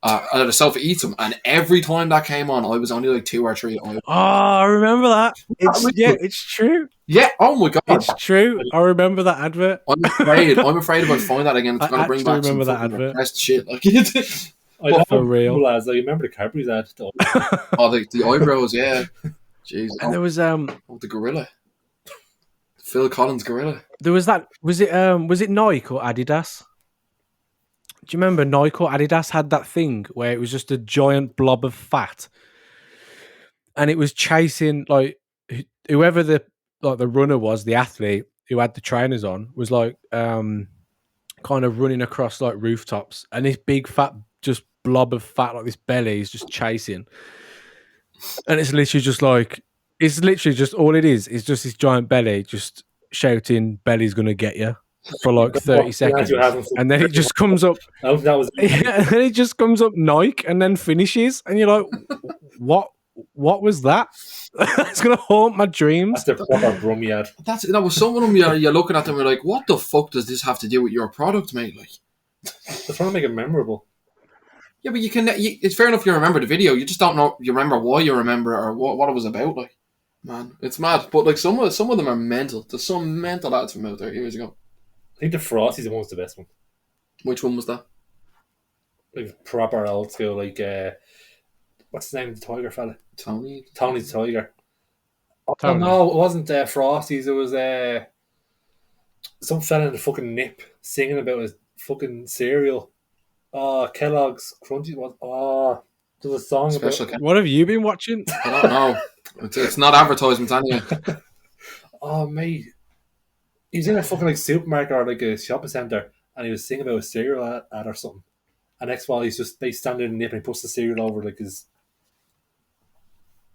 The sofa eats them, and every time that came on, I was only like 2 or 3. I remember that. It's true. Yeah. Oh my god. It's true. I remember that advert. I'm afraid if I find that again, it's going to bring back some fucking repressed shit. Like, I know, for real. lads. I remember the Cadbury's ad. the eyebrows, yeah. Jeez. And there was the gorilla, Phil Collins gorilla. There was that. Was it Nike or Adidas? Do you remember Nike or Adidas had that thing where it was just a giant blob of fat, and it was chasing like whoever the runner was, the athlete who had the trainers on was like kind of running across like rooftops, and this big fat just blob of fat like this belly is just chasing, and it's literally just all it is just this giant belly just shouting "Belly's gonna get you" for like 30 seconds, and then it just comes up. That was and then it just comes up Nike, and then finishes, and you're like, "What was that?" It's gonna haunt my dreams. That's the proper Brummy ad. That was some of them. You're looking at them, and you're like, "What the fuck does this have to do with your product, mate?" Like, they're trying to make it memorable. Yeah, but it's fair enough you remember the video. You just don't know. You remember why you remember it or what it was about. Like, man, it's mad. But like some of them are mental. There's some mental ads from out there years ago. I think the Frosty's the one's the best one. Which one was that? Like proper old school, like what's the name of the tiger fella? Tony the Tiger. Tony. Oh no, it wasn't Frosty's. It was some fella in the fucking nip singing about his fucking cereal. Oh, Kellogg's Crunchy. There's a song Special about. What have you been watching? I don't know. It's not advertisements anyway. Oh mate, he was in a fucking like supermarket or like a shopping centre, and he was singing about a cereal ad or something. And next while he's standing in the nip and he puts the cereal over like his.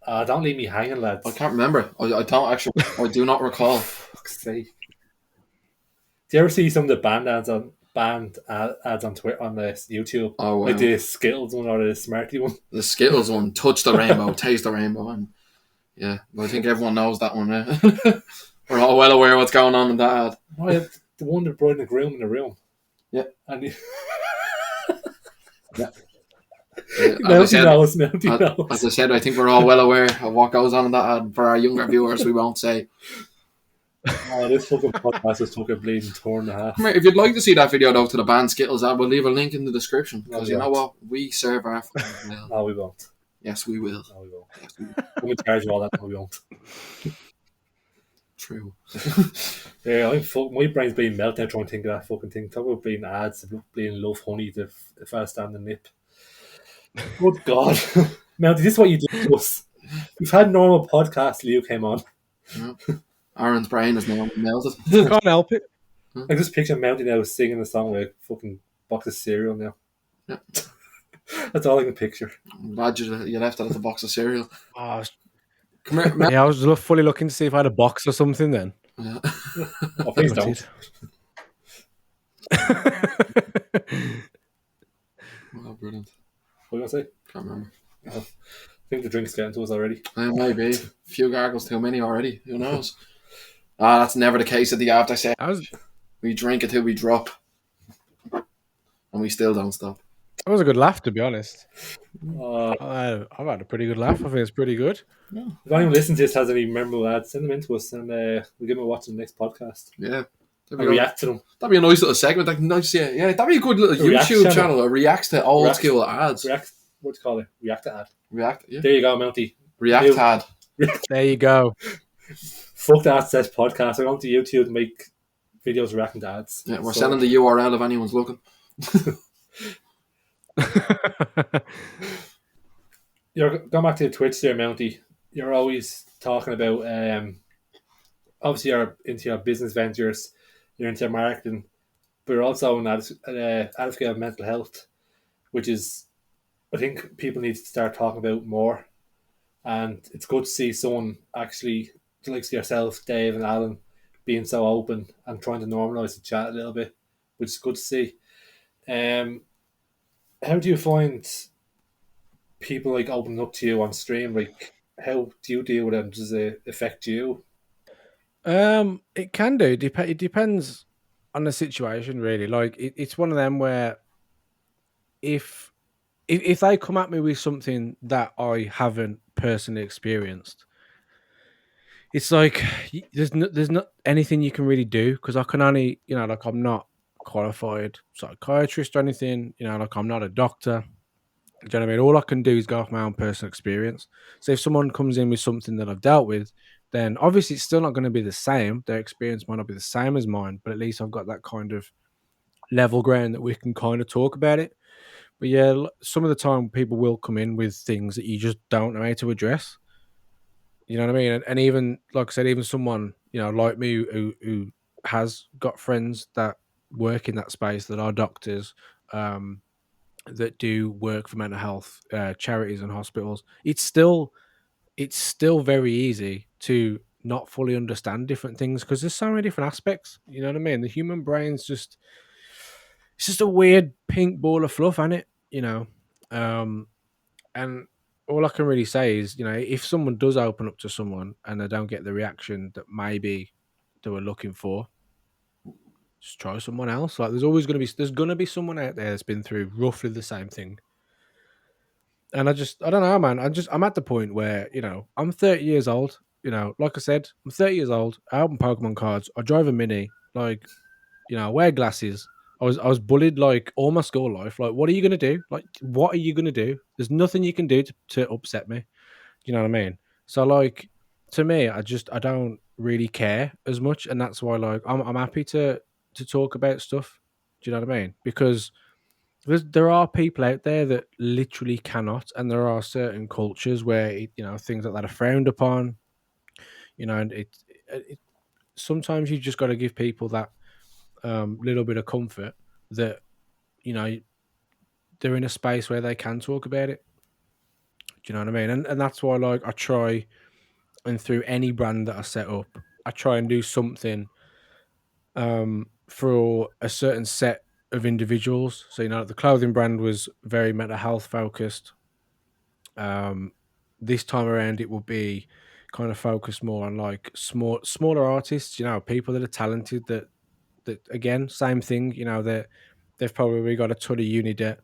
Don't leave me hanging, lads. I can't remember. I don't actually. I do not recall. Fuck's sake. Do you ever see some of the band ads on Twitter on the YouTube? Oh wow. Like the Skittles one or the Smarty one. The Skittles one, touch the rainbow, taste the rainbow, and yeah, I think everyone knows that one. Yeah. We're all well aware what's going on in that ad. Oh, yeah, the one that bride and groom in the room. Yeah. And yeah. Mounty knows. As I said, I think we're all well aware of what goes on in that ad. For our younger viewers, we won't say. Oh, this fucking podcast is fucking bleeding torn in half. Come here, if you'd like to see that video though to the band Skittles ad, we'll leave a link in the description. Because you know what? We serve our well. No, we won't. Yes, we will. No, we won't. Yes, we will. We charge you all that, no, we won't. True. Yeah, my brain's being melted trying to think of that fucking thing. Talk about being ads, being love honey, the fast stand the nip. Good God. Mounty, this is what you do to us. We've had normal podcasts till you came on. Yeah. Aaron's brain is now melted. Can't help it. I just picture Mounty now singing a song with a fucking box of cereal now. Yeah. That's all I can picture. I'm glad you left that as a box of cereal. Oh, come here, Mel. Yeah, I was fully looking to see if I had a box or something then. Yeah. Oh, please don't. Oh, brilliant. What are you going to say? Can't remember. I think the drink's getting to us already. Maybe. A few gargles too many already. Who knows? That's never the case at the after set. We drink until we drop. And we still don't stop. That was a good laugh, to be honest. I've had a pretty good laugh. I think it's pretty good. Yeah. If anyone listening to this has any memorable ads, send them in to us and we'll give them a watch in the next podcast. Yeah. React to them. That'd be a nice little segment. Yeah, that'd be a good little YouTube channel that reacts to old school ads. What do you call it? React ad. React, yeah. There you go, Mounty. React ad. There you go. Fuck that Sesh podcast. We're going to YouTube to make videos reacting to ads. Yeah, we're selling the URL if anyone's looking. You're going back to the Twitch there, Mounty. You're always talking about obviously you're into your business ventures, you're into marketing, but you're also an advocate of mental health, which is I think people need to start talking about more. And it's good to see someone actually like yourself, Dave and Alan, being so open and trying to normalise the chat a little bit, which is good to see. How do you find people like opening up to you on stream? Like, how do you deal with them? Does it affect you? It can do. It depends on the situation, really. Like, it's one of them where if if they come at me with something that I haven't personally experienced, it's like there's not anything you can really do because I can only, like I'm not qualified psychiatrist or anything, like I'm not a doctor. Do you know what I mean? All I can do is go off my own personal experience. So if someone comes in with something that I've dealt with, then obviously it's still not going to be the same. Their experience might not be the same as mine, but at least I've got that kind of level ground that we can kind of talk about it. But yeah, some of the time people will come in with things that you just don't know how to address. You know what I mean? And even like I said, even someone like me who has got friends that work in that space that are doctors, that do work for mental health charities and hospitals. It's still very easy to not fully understand different things because there's so many different aspects. You know what I mean? The human brain's just it's just a weird pink ball of fluff, isn't it? Um, and all I can really say is, if someone does open up to someone and they don't get the reaction that maybe they were looking for, just try someone else. Like there's gonna be someone out there that's been through roughly the same thing. And I don't know, man. I'm at the point where, I'm 30 years old. Like I said, I'm 30 years old. I open Pokemon cards. I drive a Mini. Like, I wear glasses. I was bullied like all my school life. Like, what are you gonna do? Like, what are you gonna do? There's nothing you can do to upset me. You know what I mean? So like, to me, I don't really care as much, and that's why like I'm happy to talk about stuff. Do you know what I mean? Because there are people out there that literally cannot, and there are certain cultures where things like that are frowned upon. And sometimes you just got to give people that little bit of comfort that you know they're in a space where they can talk about it. Do you know what I mean? And that's why like I try, and through any brand that I set up, I try and do something for a certain set of individuals. So the clothing brand was very mental health focused. This time around, it will be kind of focused more on like smaller artists. People that are talented. That again, same thing. That they've probably got a ton of uni debt.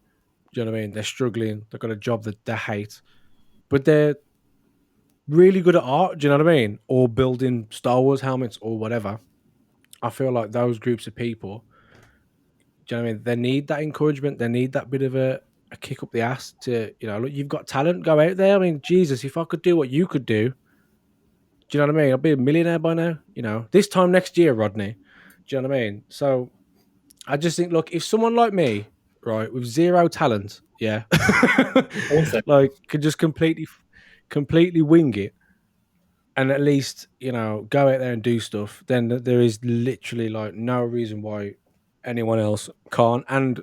Do you know what I mean? They're struggling. They've got a job that they hate, but they're really good at art. Do you know what I mean? Or building Star Wars helmets or whatever. I feel like those groups of people, do you know what I mean? They need that encouragement. They need that bit of a kick up the ass to, look, you've got talent, go out there. I mean, Jesus, if I could do what you could do, you know what I mean? I'll be a millionaire by now, this time next year, Rodney. Do you know what I mean? So I just think, look, if someone like me, right, with zero talent, yeah, like could just completely wing it, and at least go out there and do stuff, then there is literally like no reason why anyone else can't. And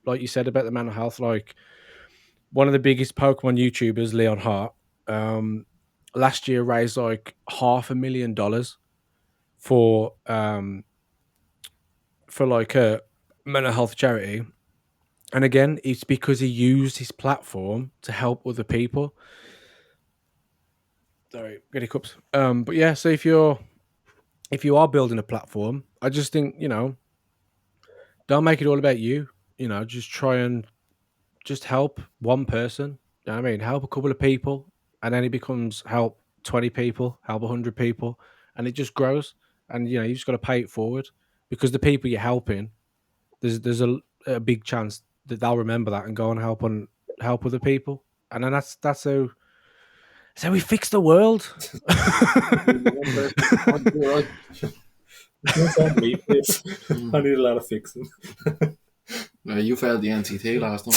like you said about the mental health, like one of the biggest Pokemon YouTubers, Leon Hart, last year raised like $500,000 for like a mental health charity. And again, it's because he used his platform to help other people. Sorry, get hiccups. But yeah, so if you are building a platform, I just think, don't make it all about you. Just try and just help one person. You know what I mean? Help a couple of people, and then it becomes help 20 people, help 100 people, and it just grows. And you just got to pay it forward because the people you're helping, there's a big chance that they'll remember that and go and help other people. And then that's how we fix the world. I need a lot of fixing. You failed the NCT last time.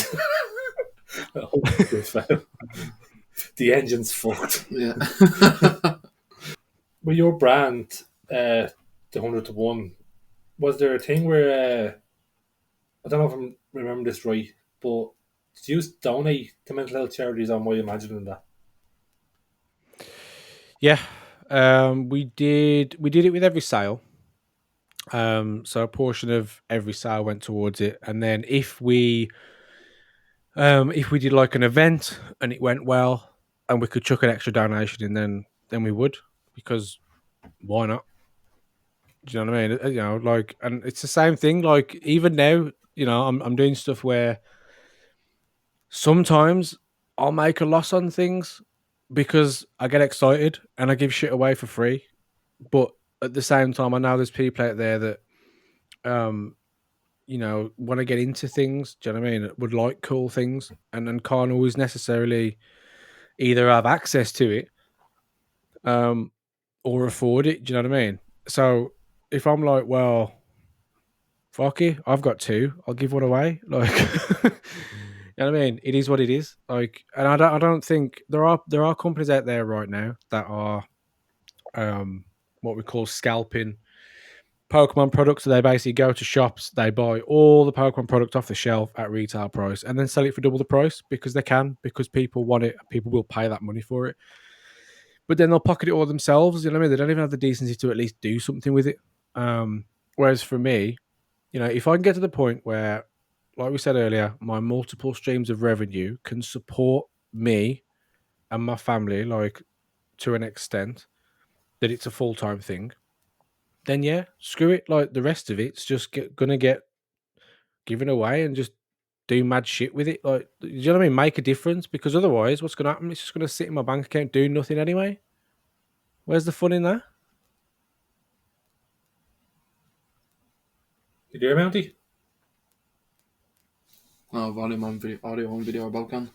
The engine's fucked. Yeah. With your brand, the 100 to 1, was there a thing where I don't know if I'm remembering this right, but did you donate to mental health charities? Am I imagining that? Yeah, we did it with every sale. So a portion of every sale went towards it, and then if we did like an event and it went well, and we could chuck an extra donation in, then we would, because why not? Do you know what I mean? Like, and it's the same thing. Like even now, I'm doing stuff where sometimes I'll make a loss on things because I get excited and I give shit away for free. But at the same time, I know there's people out there that, want to get into things. Do you know what I mean? Would like cool things and can't always necessarily either have access to it, or afford it. Do you know what I mean? So if I'm like, well, fuck it, I've got two, I'll give one away. Like, you know what I mean? It is what it is. Like, and I don't think there are companies out there right now that are, what we call scalping Pokemon products. So they basically go to shops, they buy all the Pokemon product off the shelf at retail price, and then sell it for double the price because they can, because people want it, people will pay that money for it. But then they'll pocket it all themselves. You know what I mean? They don't even have the decency to at least do something with it. Whereas for me, if I can get to the point where, like we said earlier, my multiple streams of revenue can support me and my family, like to an extent that it's a full-time thing, then yeah, screw it. Like the rest of it's just gonna get given away and just do mad shit with it. Like, do you know what I mean? Make a difference, because otherwise, what's gonna happen? It's just gonna sit in my bank account doing nothing anyway. Where's the fun in that? You hear, Mounty? No, volume on video, audio on video about can.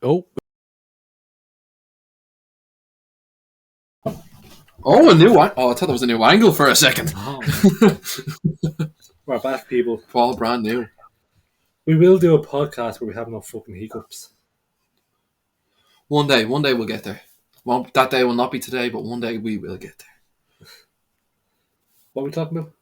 Oh, Oh, a new one. Oh, I thought that was a new angle for a second. Oh. We're back, people. All brand new. We will do a podcast where we have no fucking hiccups. One day we'll get there. Well, that day will not be today, but one day we will get there. What are we talking about?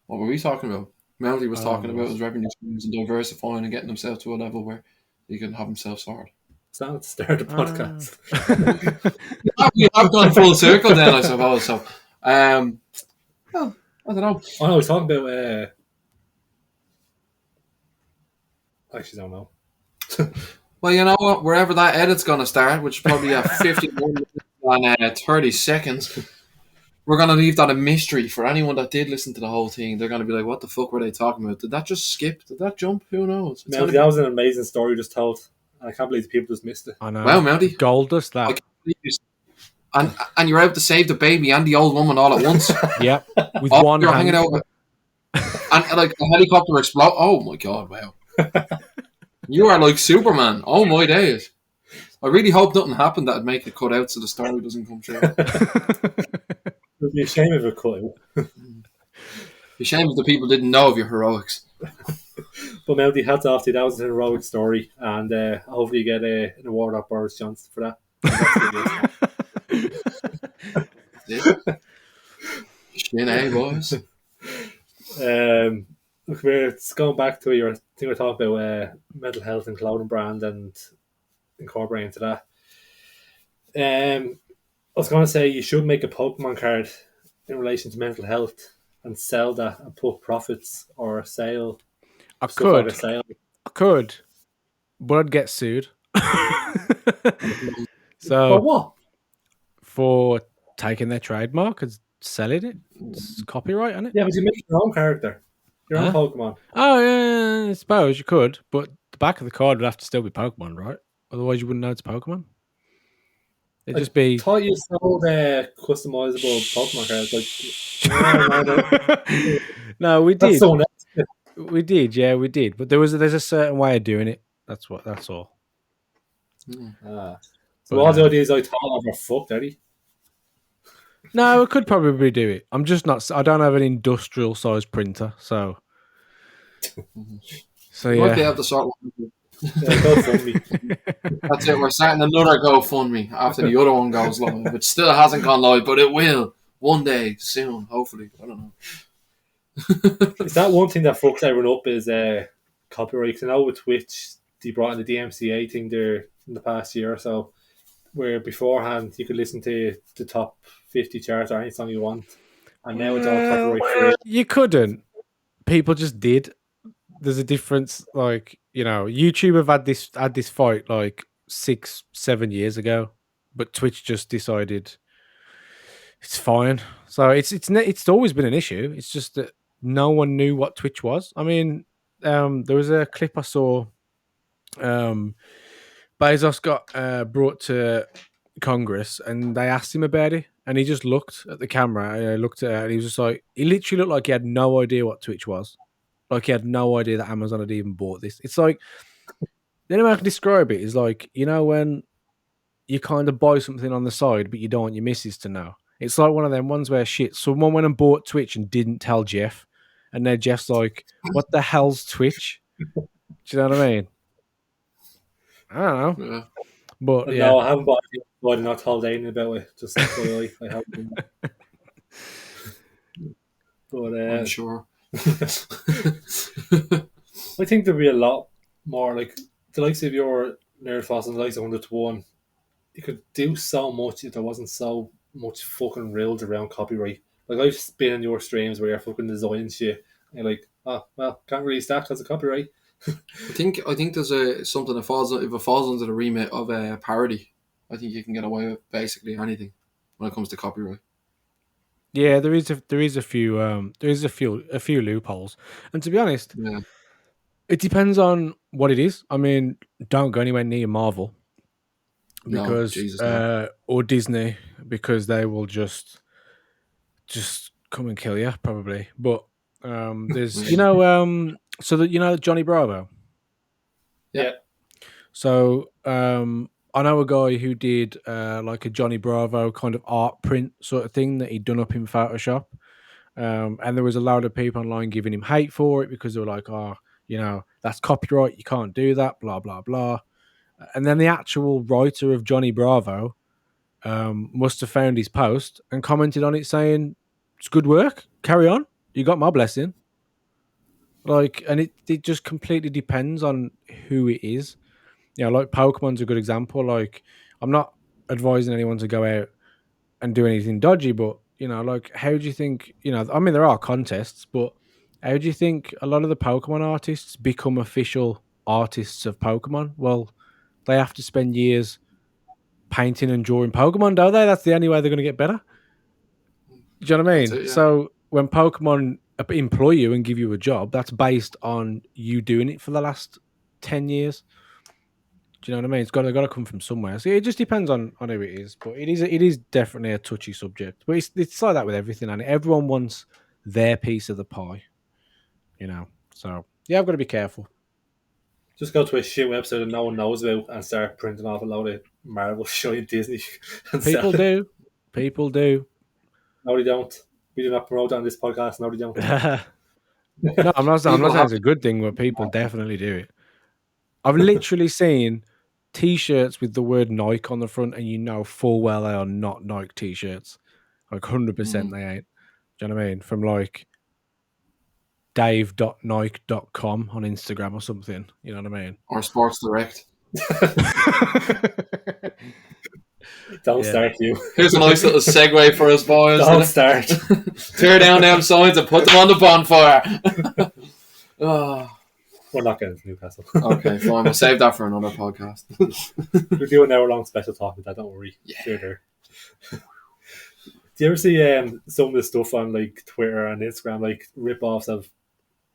What were we talking about? Mounty was talking about his revenue streams and diversifying and getting himself to a level where he can have himself sorted. It's not the start of the podcast. You have gone full circle then, I suppose. So, well, I don't know. Oh no, we're talking about. I actually don't know. Well, you know what? Wherever that edit's going to start, which is probably at 51 minutes and 30 seconds, we're going to leave that a mystery for anyone that did listen to the whole thing. They're going to be like, what the fuck were they talking about? Did that just skip? Did that jump? Who knows? Mounty, that was an amazing story you just told. I can't believe the people just missed it. I know. Well, Mounty. Gold dust that. And you're out to save the baby and the old woman all at once. Yep. With Oh, one you're hand. hanging out. And like a helicopter explode. Oh my god, wow. You are like Superman. Oh my days. I really hope nothing happened that'd make it cut out so the story doesn't come true. It would be a shame if it cut out. It's a shame if the people didn't know of your heroics. But Mounty, hats off to you. That was an heroic story, and hopefully you get an award off Boris Johnson for that. Shin, eh, boys? Look, it's going back to your thing we talked about mental health and clothing brand and incorporating into that. I was going to say you should make a Pokemon card in relation to mental health and sell that and put profits or a sale. I could, but I'd get sued. So for what? For taking their trademark and selling it. It's copyright, isn't it? Yeah, but you make your own character. Your own Pokemon. Oh, yeah, I suppose you could, but the back of the card would have to still be Pokemon, right? Otherwise you wouldn't know it's Pokemon. It'd just be... I thought you sold customisable Pokemon cards. No, we did. That's we did, yeah, we did. But there's a certain way of doing it. That's all. So all the ideas I thought of are fucked, Eddie. No, I could probably do it. I'm just not. I don't have an industrial size printer, so You might be able to sort one. GoFundMe. That's it. We're starting another GoFundMe after the other one goes live, which still hasn't gone live, but it will one day soon, hopefully. I don't know. Is that one thing that fucks everyone up is copyright? Because I know with Twitch, they brought in the DMCA thing there in the past year or so, where beforehand you could listen to the top 50 charts or any song you want, and now it's all copyright free. You couldn't. People just did. There's a difference. Like, YouTube have had this fight like 6-7 years ago, but Twitch just decided it's fine. So it's always been an issue. It's just that no one knew what Twitch was. I mean, there was a clip I saw Bezos got brought to Congress, and they asked him about it, and he just looked at the camera, looked at it, and he was just like, he literally looked like he had no idea what Twitch was. Like he had no idea that Amazon had even bought this. It's like, the only way I can describe it is like, when you kind of buy something on the side, but you don't want your missus to know. It's like one of them ones where someone went and bought Twitch and didn't tell Jeff, and then Jeff's like, "What the hell's Twitch?" Do you know what I mean? I don't know, Yeah. but And yeah, no, I haven't bought it. I've not told anyone about it. Just FYI, I haven't. But I'm sure. I think there'd be a lot more like the likes of your Nerd Fossil and the likes of 100 to 1. You could do so much if there wasn't so much fucking rules around copyright. Like I've been in your streams where you're fucking designing shit and you're like, oh well, can't release that because of copyright. I think there's something that falls if it falls under the remit of a parody. I think you can get away with basically anything when it comes to copyright. yeah, there is a few loopholes, and to be honest, Yeah. it depends on what it is. I mean, don't go anywhere near Marvel No, because Jesus, no. or Disney, because they will just come and kill you probably. But there's so that Johnny Bravo. Yeah. So I know a guy who did like a Johnny Bravo kind of art print sort of thing that he'd done up in Photoshop. And there was a load of people online giving him hate for it because they were like, oh, that's copyright. You can't do that, blah, blah, blah. And then the actual writer of Johnny Bravo must have found his post and commented on it saying, it's good work. Carry on. You got my blessing. Like, and it just completely depends on who it is. Like Pokemon's a good example. Like, I'm not advising anyone to go out and do anything dodgy, but like, how do you think? I mean, there are contests, but how do you think a lot of the Pokemon artists become official artists of Pokemon? Well, they have to spend years painting and drawing Pokemon, don't they? That's the only way they're going to get better. Do you know what I mean? That's it, yeah. So when Pokemon employ you and give you a job, that's based on you doing it for the last 10 years. Do you know what I mean? It's got to come from somewhere. So it just depends on who it is, but it is definitely a touchy subject. But it's like that with everything, and everyone wants their piece of the pie. So yeah, I've got to be careful. Just go to a shit website that no one knows about and start printing off a load of Marvel showing Disney. And People do. People do. No, they don't. We do not promote on this podcast. No, they don't. No, I'm not saying it's a good thing, but people definitely do it. I've literally seen T-shirts with the word Nike on the front, and full well they are not Nike T-shirts. Like 100% they ain't. Do you know what I mean? From like dave.nike.com on Instagram or something. You know what I mean? Or Sports Direct. Don't start, you. Here's a nice little segue for us, boys. Don't start. Tear down them signs and put them on the bonfire. Oh. We're not getting to Newcastle. Okay, fine. We'll save that for another podcast. We'll do an hour-long special talk with that. Don't worry. Yeah. There. Do you ever see some of the stuff on like Twitter and Instagram, like rip-offs of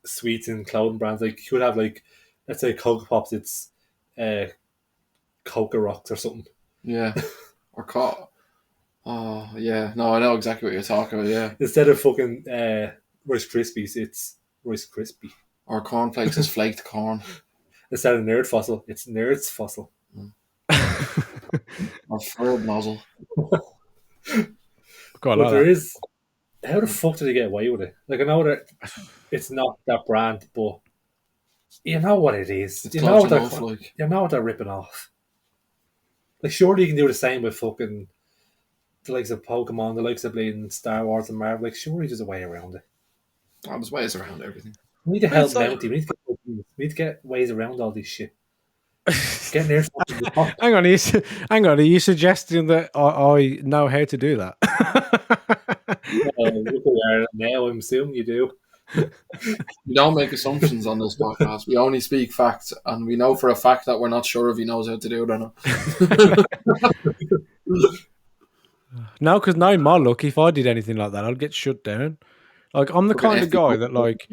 sweets and clothing brands? Like you could have like, let's say Cocoa Pops, it's Coca Rocks or something. Yeah. Or oh, yeah. No, I know exactly what you're talking about, yeah. Instead of fucking Rice Krispies, it's Rice Krispie. Or cornflakes is flaked corn. Instead of Nerd Fossil, it's Nerds Fossil. Or Furb Nozzle. But there is... How the fuck did they get away with it? Like, I know that it's not that brand, but you know what it is. It's you know what they're ripping off. Like, surely you can do the same with fucking the likes of Pokemon, the likes of bleeding Star Wars and Marvel. Like, surely there's a way around it. Oh, there's ways around everything. We need to help Mounty. We need to get ways around all this shit. Get near. Hang on, are you suggesting that I know how to do that? Now I'm assuming you do. We don't make assumptions on this podcast. We only speak facts, and we know for a fact that we're not sure if he knows how to do it or not. No, because knowing my luck, if I did anything like that, I'd get shut down. Like, I'm the kind of guy that, like,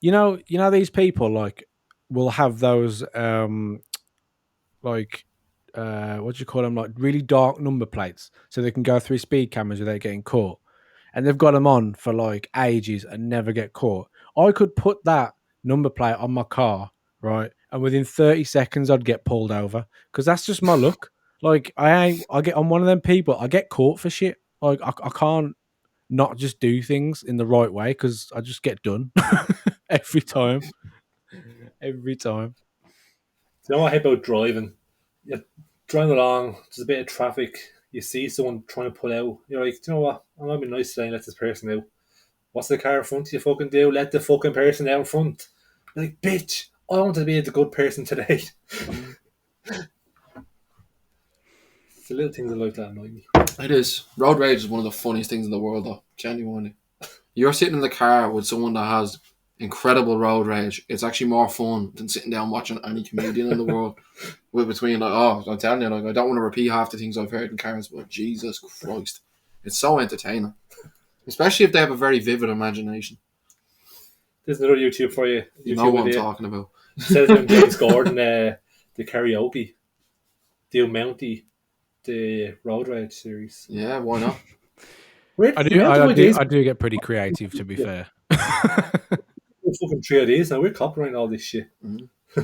you know, these people like will have those like what do you call them? Like really dark number plates, so they can go through speed cameras without getting caught. And they've got them on for like ages and never get caught. I could put that number plate on my car, right, and within 30 seconds I'd get pulled over because that's just my luck. Like I get on one of them people. I get caught for shit. Like I can't not just do things in the right way because I just get done every time. Every time. You know what I hate about driving? You're driving along, there's a bit of traffic, you see someone trying to pull out, you're like, do you know what? I'm gonna be nice today and let this person out. What's the car in front of you fucking do? Let the fucking person out in front. You're like, bitch, I wanted to be the good person today. It's the little things I like that annoy me. It is. Road rage is one of the funniest things in the world, though. Genuinely. You're sitting in the car with someone that has incredible road rage. It's actually more fun than sitting down watching any comedian in the world. Between, like, oh, I'm telling you, like, I don't want to repeat half the things I've heard in cars, but Jesus Christ. It's so entertaining. Especially if they have a very vivid imagination. There's another YouTube for you. You know what I'm talking about. Instead of doing James Gordon, the karaoke, do Mounty, the road rage series. Yeah, why not? I do get pretty creative, to be fair. We're fucking 3 of these now. We're copyrighting all this shit. Mm-hmm.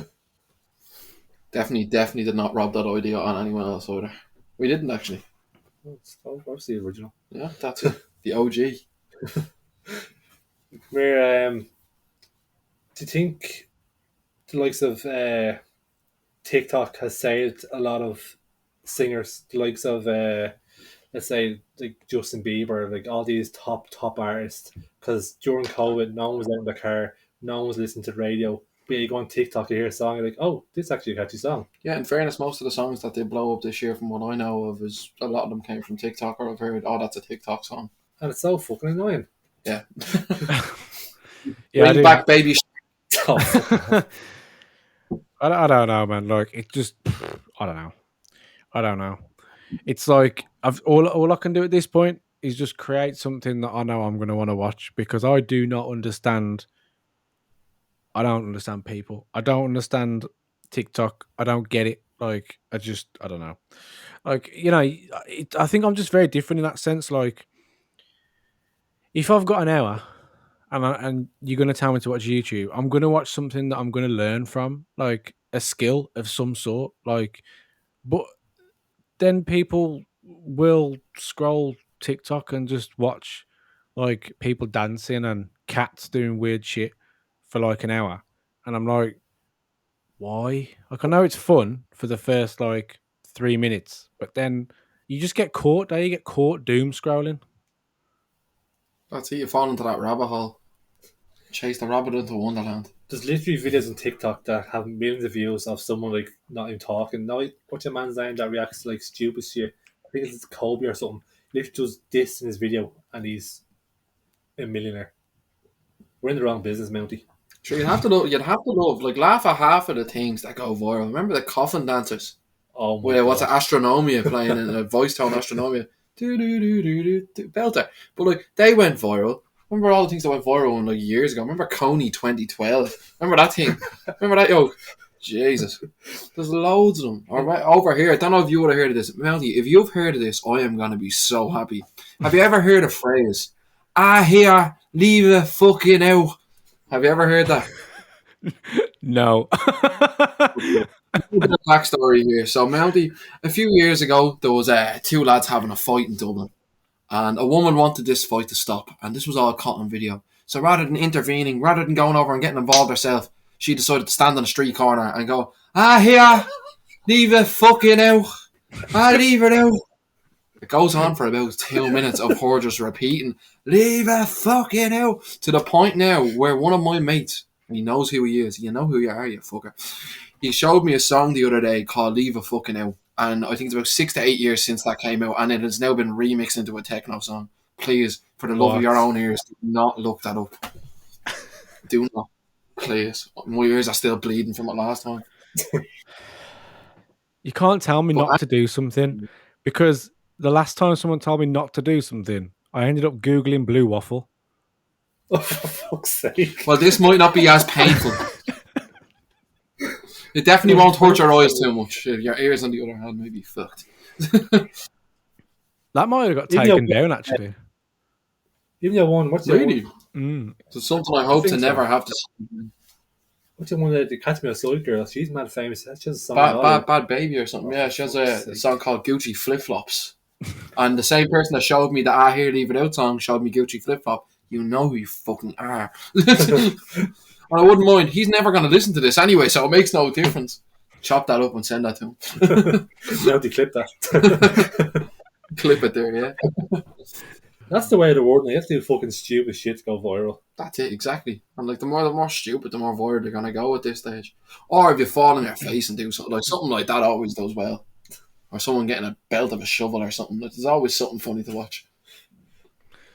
Definitely did not rob that idea on anyone else either. We didn't actually. It's obviously the original. Yeah, that's it. The OG. Where do you think the likes of TikTok has saved a lot of singers? The likes of let's say like Justin Bieber, like all these top artists, because during COVID no one was out in the car, no one was listening to the radio, but you go on TikTok, you hear a song, you're like, oh, this is actually a catchy song. Yeah, in fairness, most of the songs that they blow up this year, from what I know of, is a lot of them came from TikTok, or I've heard, oh, that's a TikTok song. And it's so fucking annoying. Yeah. Yeah, bring back baby I don't know, man. Like, it just, I don't know. It's like all I can do at this point is just create something that I know I'm going to want to watch, because I do not understand. I don't understand people. I don't understand TikTok. I don't get it. Like, I don't know. Like, you know, I think I'm just very different in that sense. Like, if I've got an hour and you're going to tell me to watch YouTube, I'm going to watch something that I'm going to learn from, like a skill of some sort. Like, but then people will scroll TikTok and just watch like people dancing and cats doing weird shit for like an hour. And I'm like, why? Like, I know it's fun for the first like 3 minutes, but then you just get caught. There, you get caught doom scrolling. That's it. You fall into that rabbit hole. Chase the rabbit into Wonderland. There's literally videos on TikTok that have millions of views of someone like not even talking. Now, what's your man's name that reacts to like stupid shit? I think it's Kobe or something. Literally does this in his video and he's a millionaire. We're in the wrong business, Mounty. Sure, you'd have to love, like, laugh at half of the things that go viral. Remember the coffin dancers? Oh my Where God. what's it, Astronomia, playing in a voice tone Astronomia. Belter. But like, they went viral. Remember all the things that went viral like years ago? Remember Coney 2012? Remember that thing? Remember that? Yo, Jesus. There's loads of them. All right, over here, I don't know if you would have heard of this. Mounty, if you've heard of this, I am going to be so happy. Have you ever heard a phrase, "I hear, leave the fucking out"? Have you ever heard that? No. A bit of backstory here. So, Mounty, a few years ago, there was two lads having a fight in Dublin. And a woman wanted this fight to stop. And this was all caught on video. So rather than intervening, rather than going over and getting involved herself, she decided to stand on a street corner and go, "Ah, here, leave it fucking out. Ah, leave it out." It goes on for about 2 minutes of her just repeating, "Leave it fucking out," to the point now where one of my mates, he knows who he is. You know who you are, you fucker. He showed me a song the other day called "Leave It Fucking Out." And I think it's about 6 to 8 years since that came out, and it has now been remixed into a techno song. Please, for the love of your own ears, do not look that up. Do not. Please. My ears are still bleeding from it last time. You can't tell me not to do something, because the last time someone told me not to do something, I ended up Googling blue waffle. Oh, for fuck's sake. Well, this might not be as painful. It definitely won't hurt your eyes too much. Your ears, on the other hand, may be fucked. That might have got Even taken your- down, actually. Even your one, what's your Really? one? It's something I hope to think so. never have to see. What's your one? The Catch Me Outside girl. She's mad famous. She has a song. in Hollywood. Bad Baby or something. Oh, Yeah, for she has fuck's a sake. song called Gucci Flip Flops. And the same person that showed me the I Hear Leave It Out song showed me Gucci Flip Flop. You know who you fucking are. And I wouldn't mind. He's never going to listen to this anyway, so it makes no difference. Chop that up and send that to him. Mounty clip that. Clip it there, yeah. That's the way of the world. You have to do fucking stupid shit to go viral. That's it, exactly. And like the more stupid, the more viral they're gonna go at this stage. Or if you fall on your face and do something like that, always does well. Or someone getting a belt of a shovel or something. Like, there's always something funny to watch.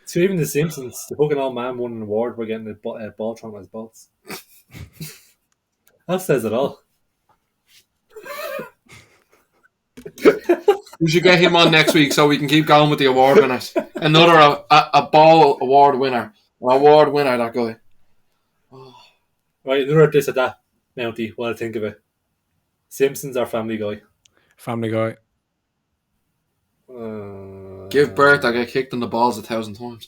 So even The Simpsons, the fucking old man won an award for getting a ball thrown at his balls. That says it all. We should get him on next week so we can keep going with the award winners. Another a ball award winner. An award winner, that guy. Right, another this or that, Mounty. What I think of it. Simpsons or Family Guy? Family Guy. Give birth, I get kicked in the balls 1,000 times.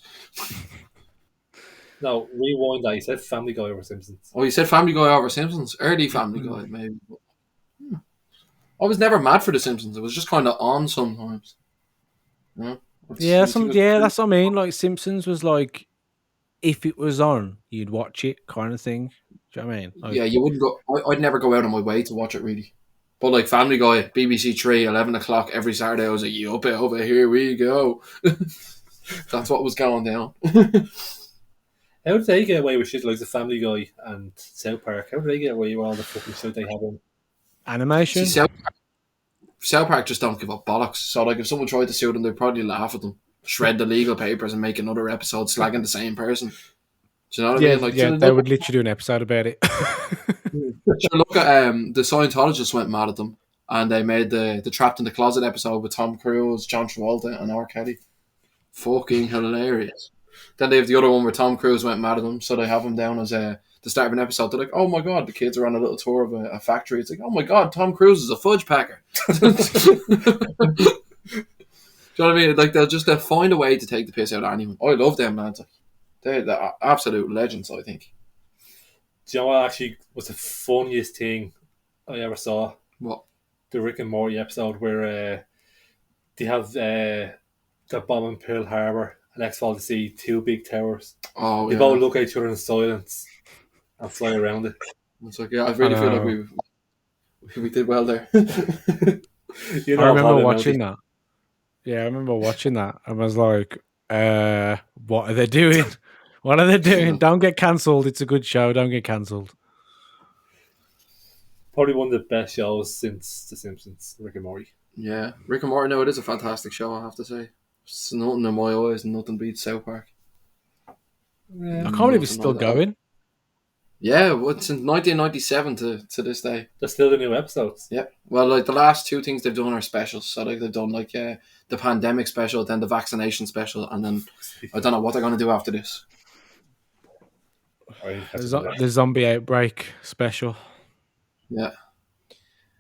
No, rewind that. You said Family Guy over Simpsons. Oh, you said Family Guy over Simpsons? Early Family Guy, maybe. I was never mad for The Simpsons. It was just kind of on sometimes. Yeah, that's what I mean. Like, Simpsons was like, if it was on, you'd watch it, kind of thing. Do you know what I mean? Like, Yeah, you wouldn't go. I'd never go out of my way to watch it, really. But like Family Guy, BBC 3, 11 o'clock every Saturday, I was like, yup, over here we go. That's what was going down. How did they get away with shit like the Family Guy and South Park? How did they get away with all the fucking shit they have on? animation. See, South Park just don't give up bollocks. So like, if someone tried to sue them, they'd probably laugh at them, shred the legal papers, and make another episode slagging the same person. Do you know what I mean? Like, They would literally do an episode about it. Look at the Scientologists went mad at them, and they made the Trapped in the Closet episode with Tom Cruise, John Travolta, and R. Kelly. Fucking hilarious. Then they have the other one where Tom Cruise went mad at them, so they have him down as the start of an episode. They're like, "Oh my god!" The kids are on a little tour of a factory. It's like, "Oh my god, Tom Cruise is a fudge packer." Do you know what I mean? Like they'll find a way to take the piss out of anyone. I love them, man. They're absolute legends, I think. Do you know what actually was the funniest thing I ever saw? What? The Rick and Morty episode where they have the bomb in Pearl Harbor and X-Fall to see two big towers. Oh, They yeah. both look at each other in silence and fly around it. It's like, yeah, I really feel like we did well there. You know I remember how watching that. Yeah, I remember watching that. I was like, what are they doing? What are they doing? Don't get cancelled. It's a good show. Don't get cancelled. Probably one of the best shows since The Simpsons, Rick and Morty. Yeah, Rick and Morty. No, it is a fantastic show. I have to say, it's nothing in my eyes. Nothing beats South Park. I can't believe it's still going. Yeah, since 1997 to this day. There's still the new episodes. Yeah. Well, like the last two things they've done are specials. So like they've done like the pandemic special, then the vaccination special, and then I don't know what they're gonna do after this. The zombie outbreak special. Yeah.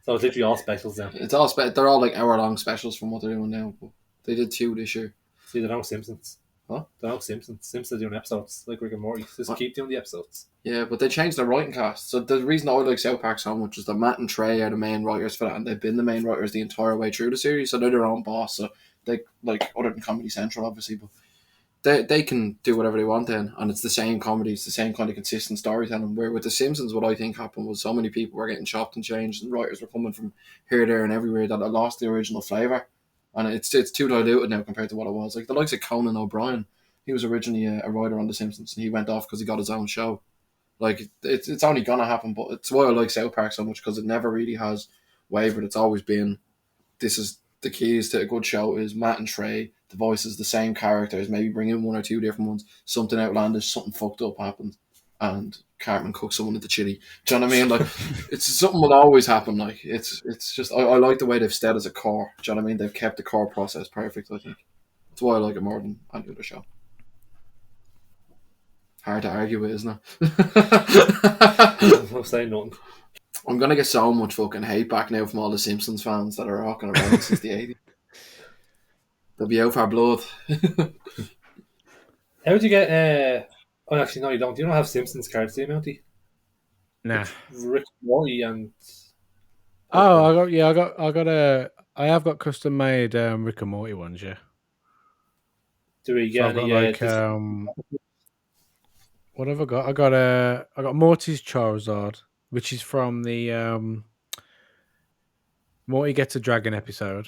So it's literally all specials now. It's all they're all like hour-long specials from what they're doing now. But they did 2 this year. See, they're not Simpsons. What? They're not Simpsons. Simpsons are doing episodes like Rick and Morty. Just keep doing the episodes. Yeah, but they changed the writing cast. So the reason I like South Park so much is that Matt and Trey are the main writers for that, and they've been the main writers the entire way through the series. So they're their own boss. So they, like, other than Comedy Central, obviously, but they can do whatever they want then, and it's the same comedy, it's the same kind of consistent storytelling. Where with The Simpsons, what I think happened was so many people were getting chopped and changed, and writers were coming from here, there, and everywhere that it lost the original flavour, and it's too diluted now compared to what it was. Like the likes of Conan O'Brien, he was originally a writer on The Simpsons, and he went off because he got his own show. Like it's only gonna happen, but it's why I like South Park so much, because it never really has wavered. It's always been, this is the keys to a good show is Matt and Trey. The voices, the same characters, maybe bring in 1 or 2 different ones. Something outlandish, something fucked up happens, and Cartman cooks someone into chili. Do you know what I mean? Like, it's something will always happen. Like, it's just I like the way they've stayed as a core. Do you know what I mean? They've kept the core process perfect. I think that's why I like it more than any other show. Hard to argue with, isn't it? I'm saying nothing. I'm gonna get so much fucking hate back now from all the Simpsons fans that are rocking around since the 80s. They'll be out for blood. How would you get? Oh, actually, no, you don't. You don't have Simpsons cards, do you, Mounty? Nah. It's Rick, Morty, and Oh, I have got custom made Rick and Morty ones. Yeah. do we So get I've got any? like what have I got? I got Morty's Charizard, which is from the Morty Gets a Dragon episode.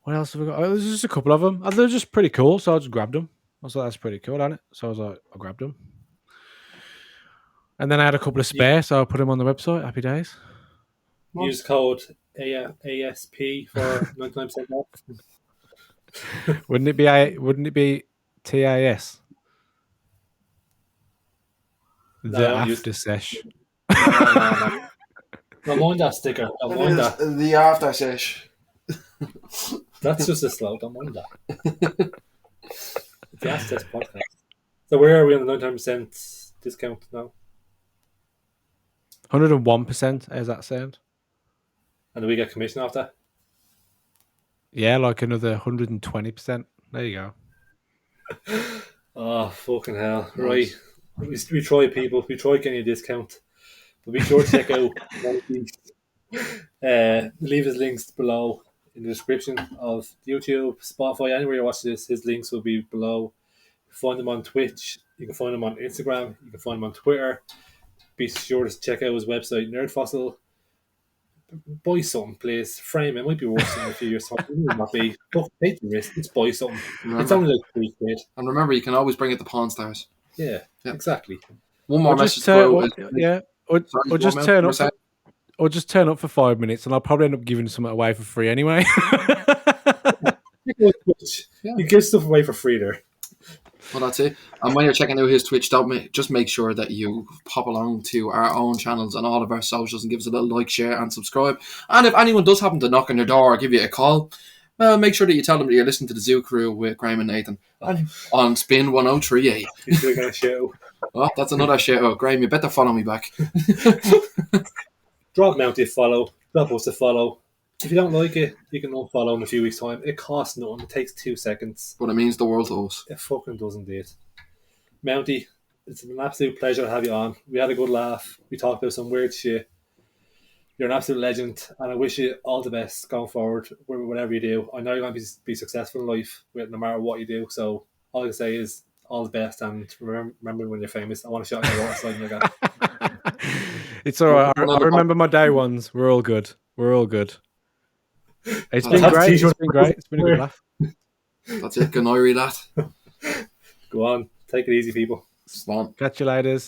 What else have I got? Oh, there's just a couple of them. And they're just pretty cool, so I just grabbed them. I was like, that's pretty cool, isn't it? So I was like, I grabbed them. And then I had a couple of spare, so I put them on the website. Happy days. Use code ASP for 99% off. Wouldn't it be TAS? The after sesh. No. Don't mind that sticker. Don't mind that. The after sesh. That's just a slow. Don't mind that. It's the Ask Test podcast. So where are we on the 99% discount now? 101%. How's that sound? And do we get commission off that? Yeah, like another 120%. There you go. Oh, fucking hell. Right. We try, people. We try getting a discount. But be sure to check out leave his links below in the description of YouTube, Spotify, anywhere you watch this. His links will be below. Find them on Twitch. You can find them on Instagram. You can find them on Twitter. Be sure to check out his website, Nerd Fossil. Buy something, please. Frame it might be worse in a few years' time. It might not be. But take the risk. Just buy something. It's only like £3. And remember, you can always bring it to Pawn Stars. Yeah, exactly. One more message to go out. Or just turn up. Or just turn up for 5 minutes, and I'll probably end up giving something away for free anyway. You give stuff away for free there. Well, that's it. And when you're checking out his Twitch, just make sure that you pop along to our own channels and all of our socials and give us a little like, share, and subscribe. And if anyone does happen to knock on your door or give you a call, well, make sure that you tell them that you're listening to the Zoo Crew with Graham and Nathan on Spin 103A. You're doing a show. Oh, that's another shout out. Graham, you better follow me back. Drop Mounty a follow. Drop us a follow. If you don't like it, you can unfollow in a few weeks' time. It costs nothing. It takes 2 seconds. But it means the world to us. It fucking does indeed. Mounty, it's an absolute pleasure to have you on. We had a good laugh. We talked about some weird shit. You're an absolute legend, and I wish you all the best going forward, whatever you do. I know you're going to be successful in life, no matter what you do. So all I can say is all the best, and remember when you're famous. I want to shout out your water slide like that. It's all right. I remember my day ones. We're all good. It's been great. It's been a good laugh. That's it. Good night, lad. Go on. Take it easy, people. Spawn. Catch you later.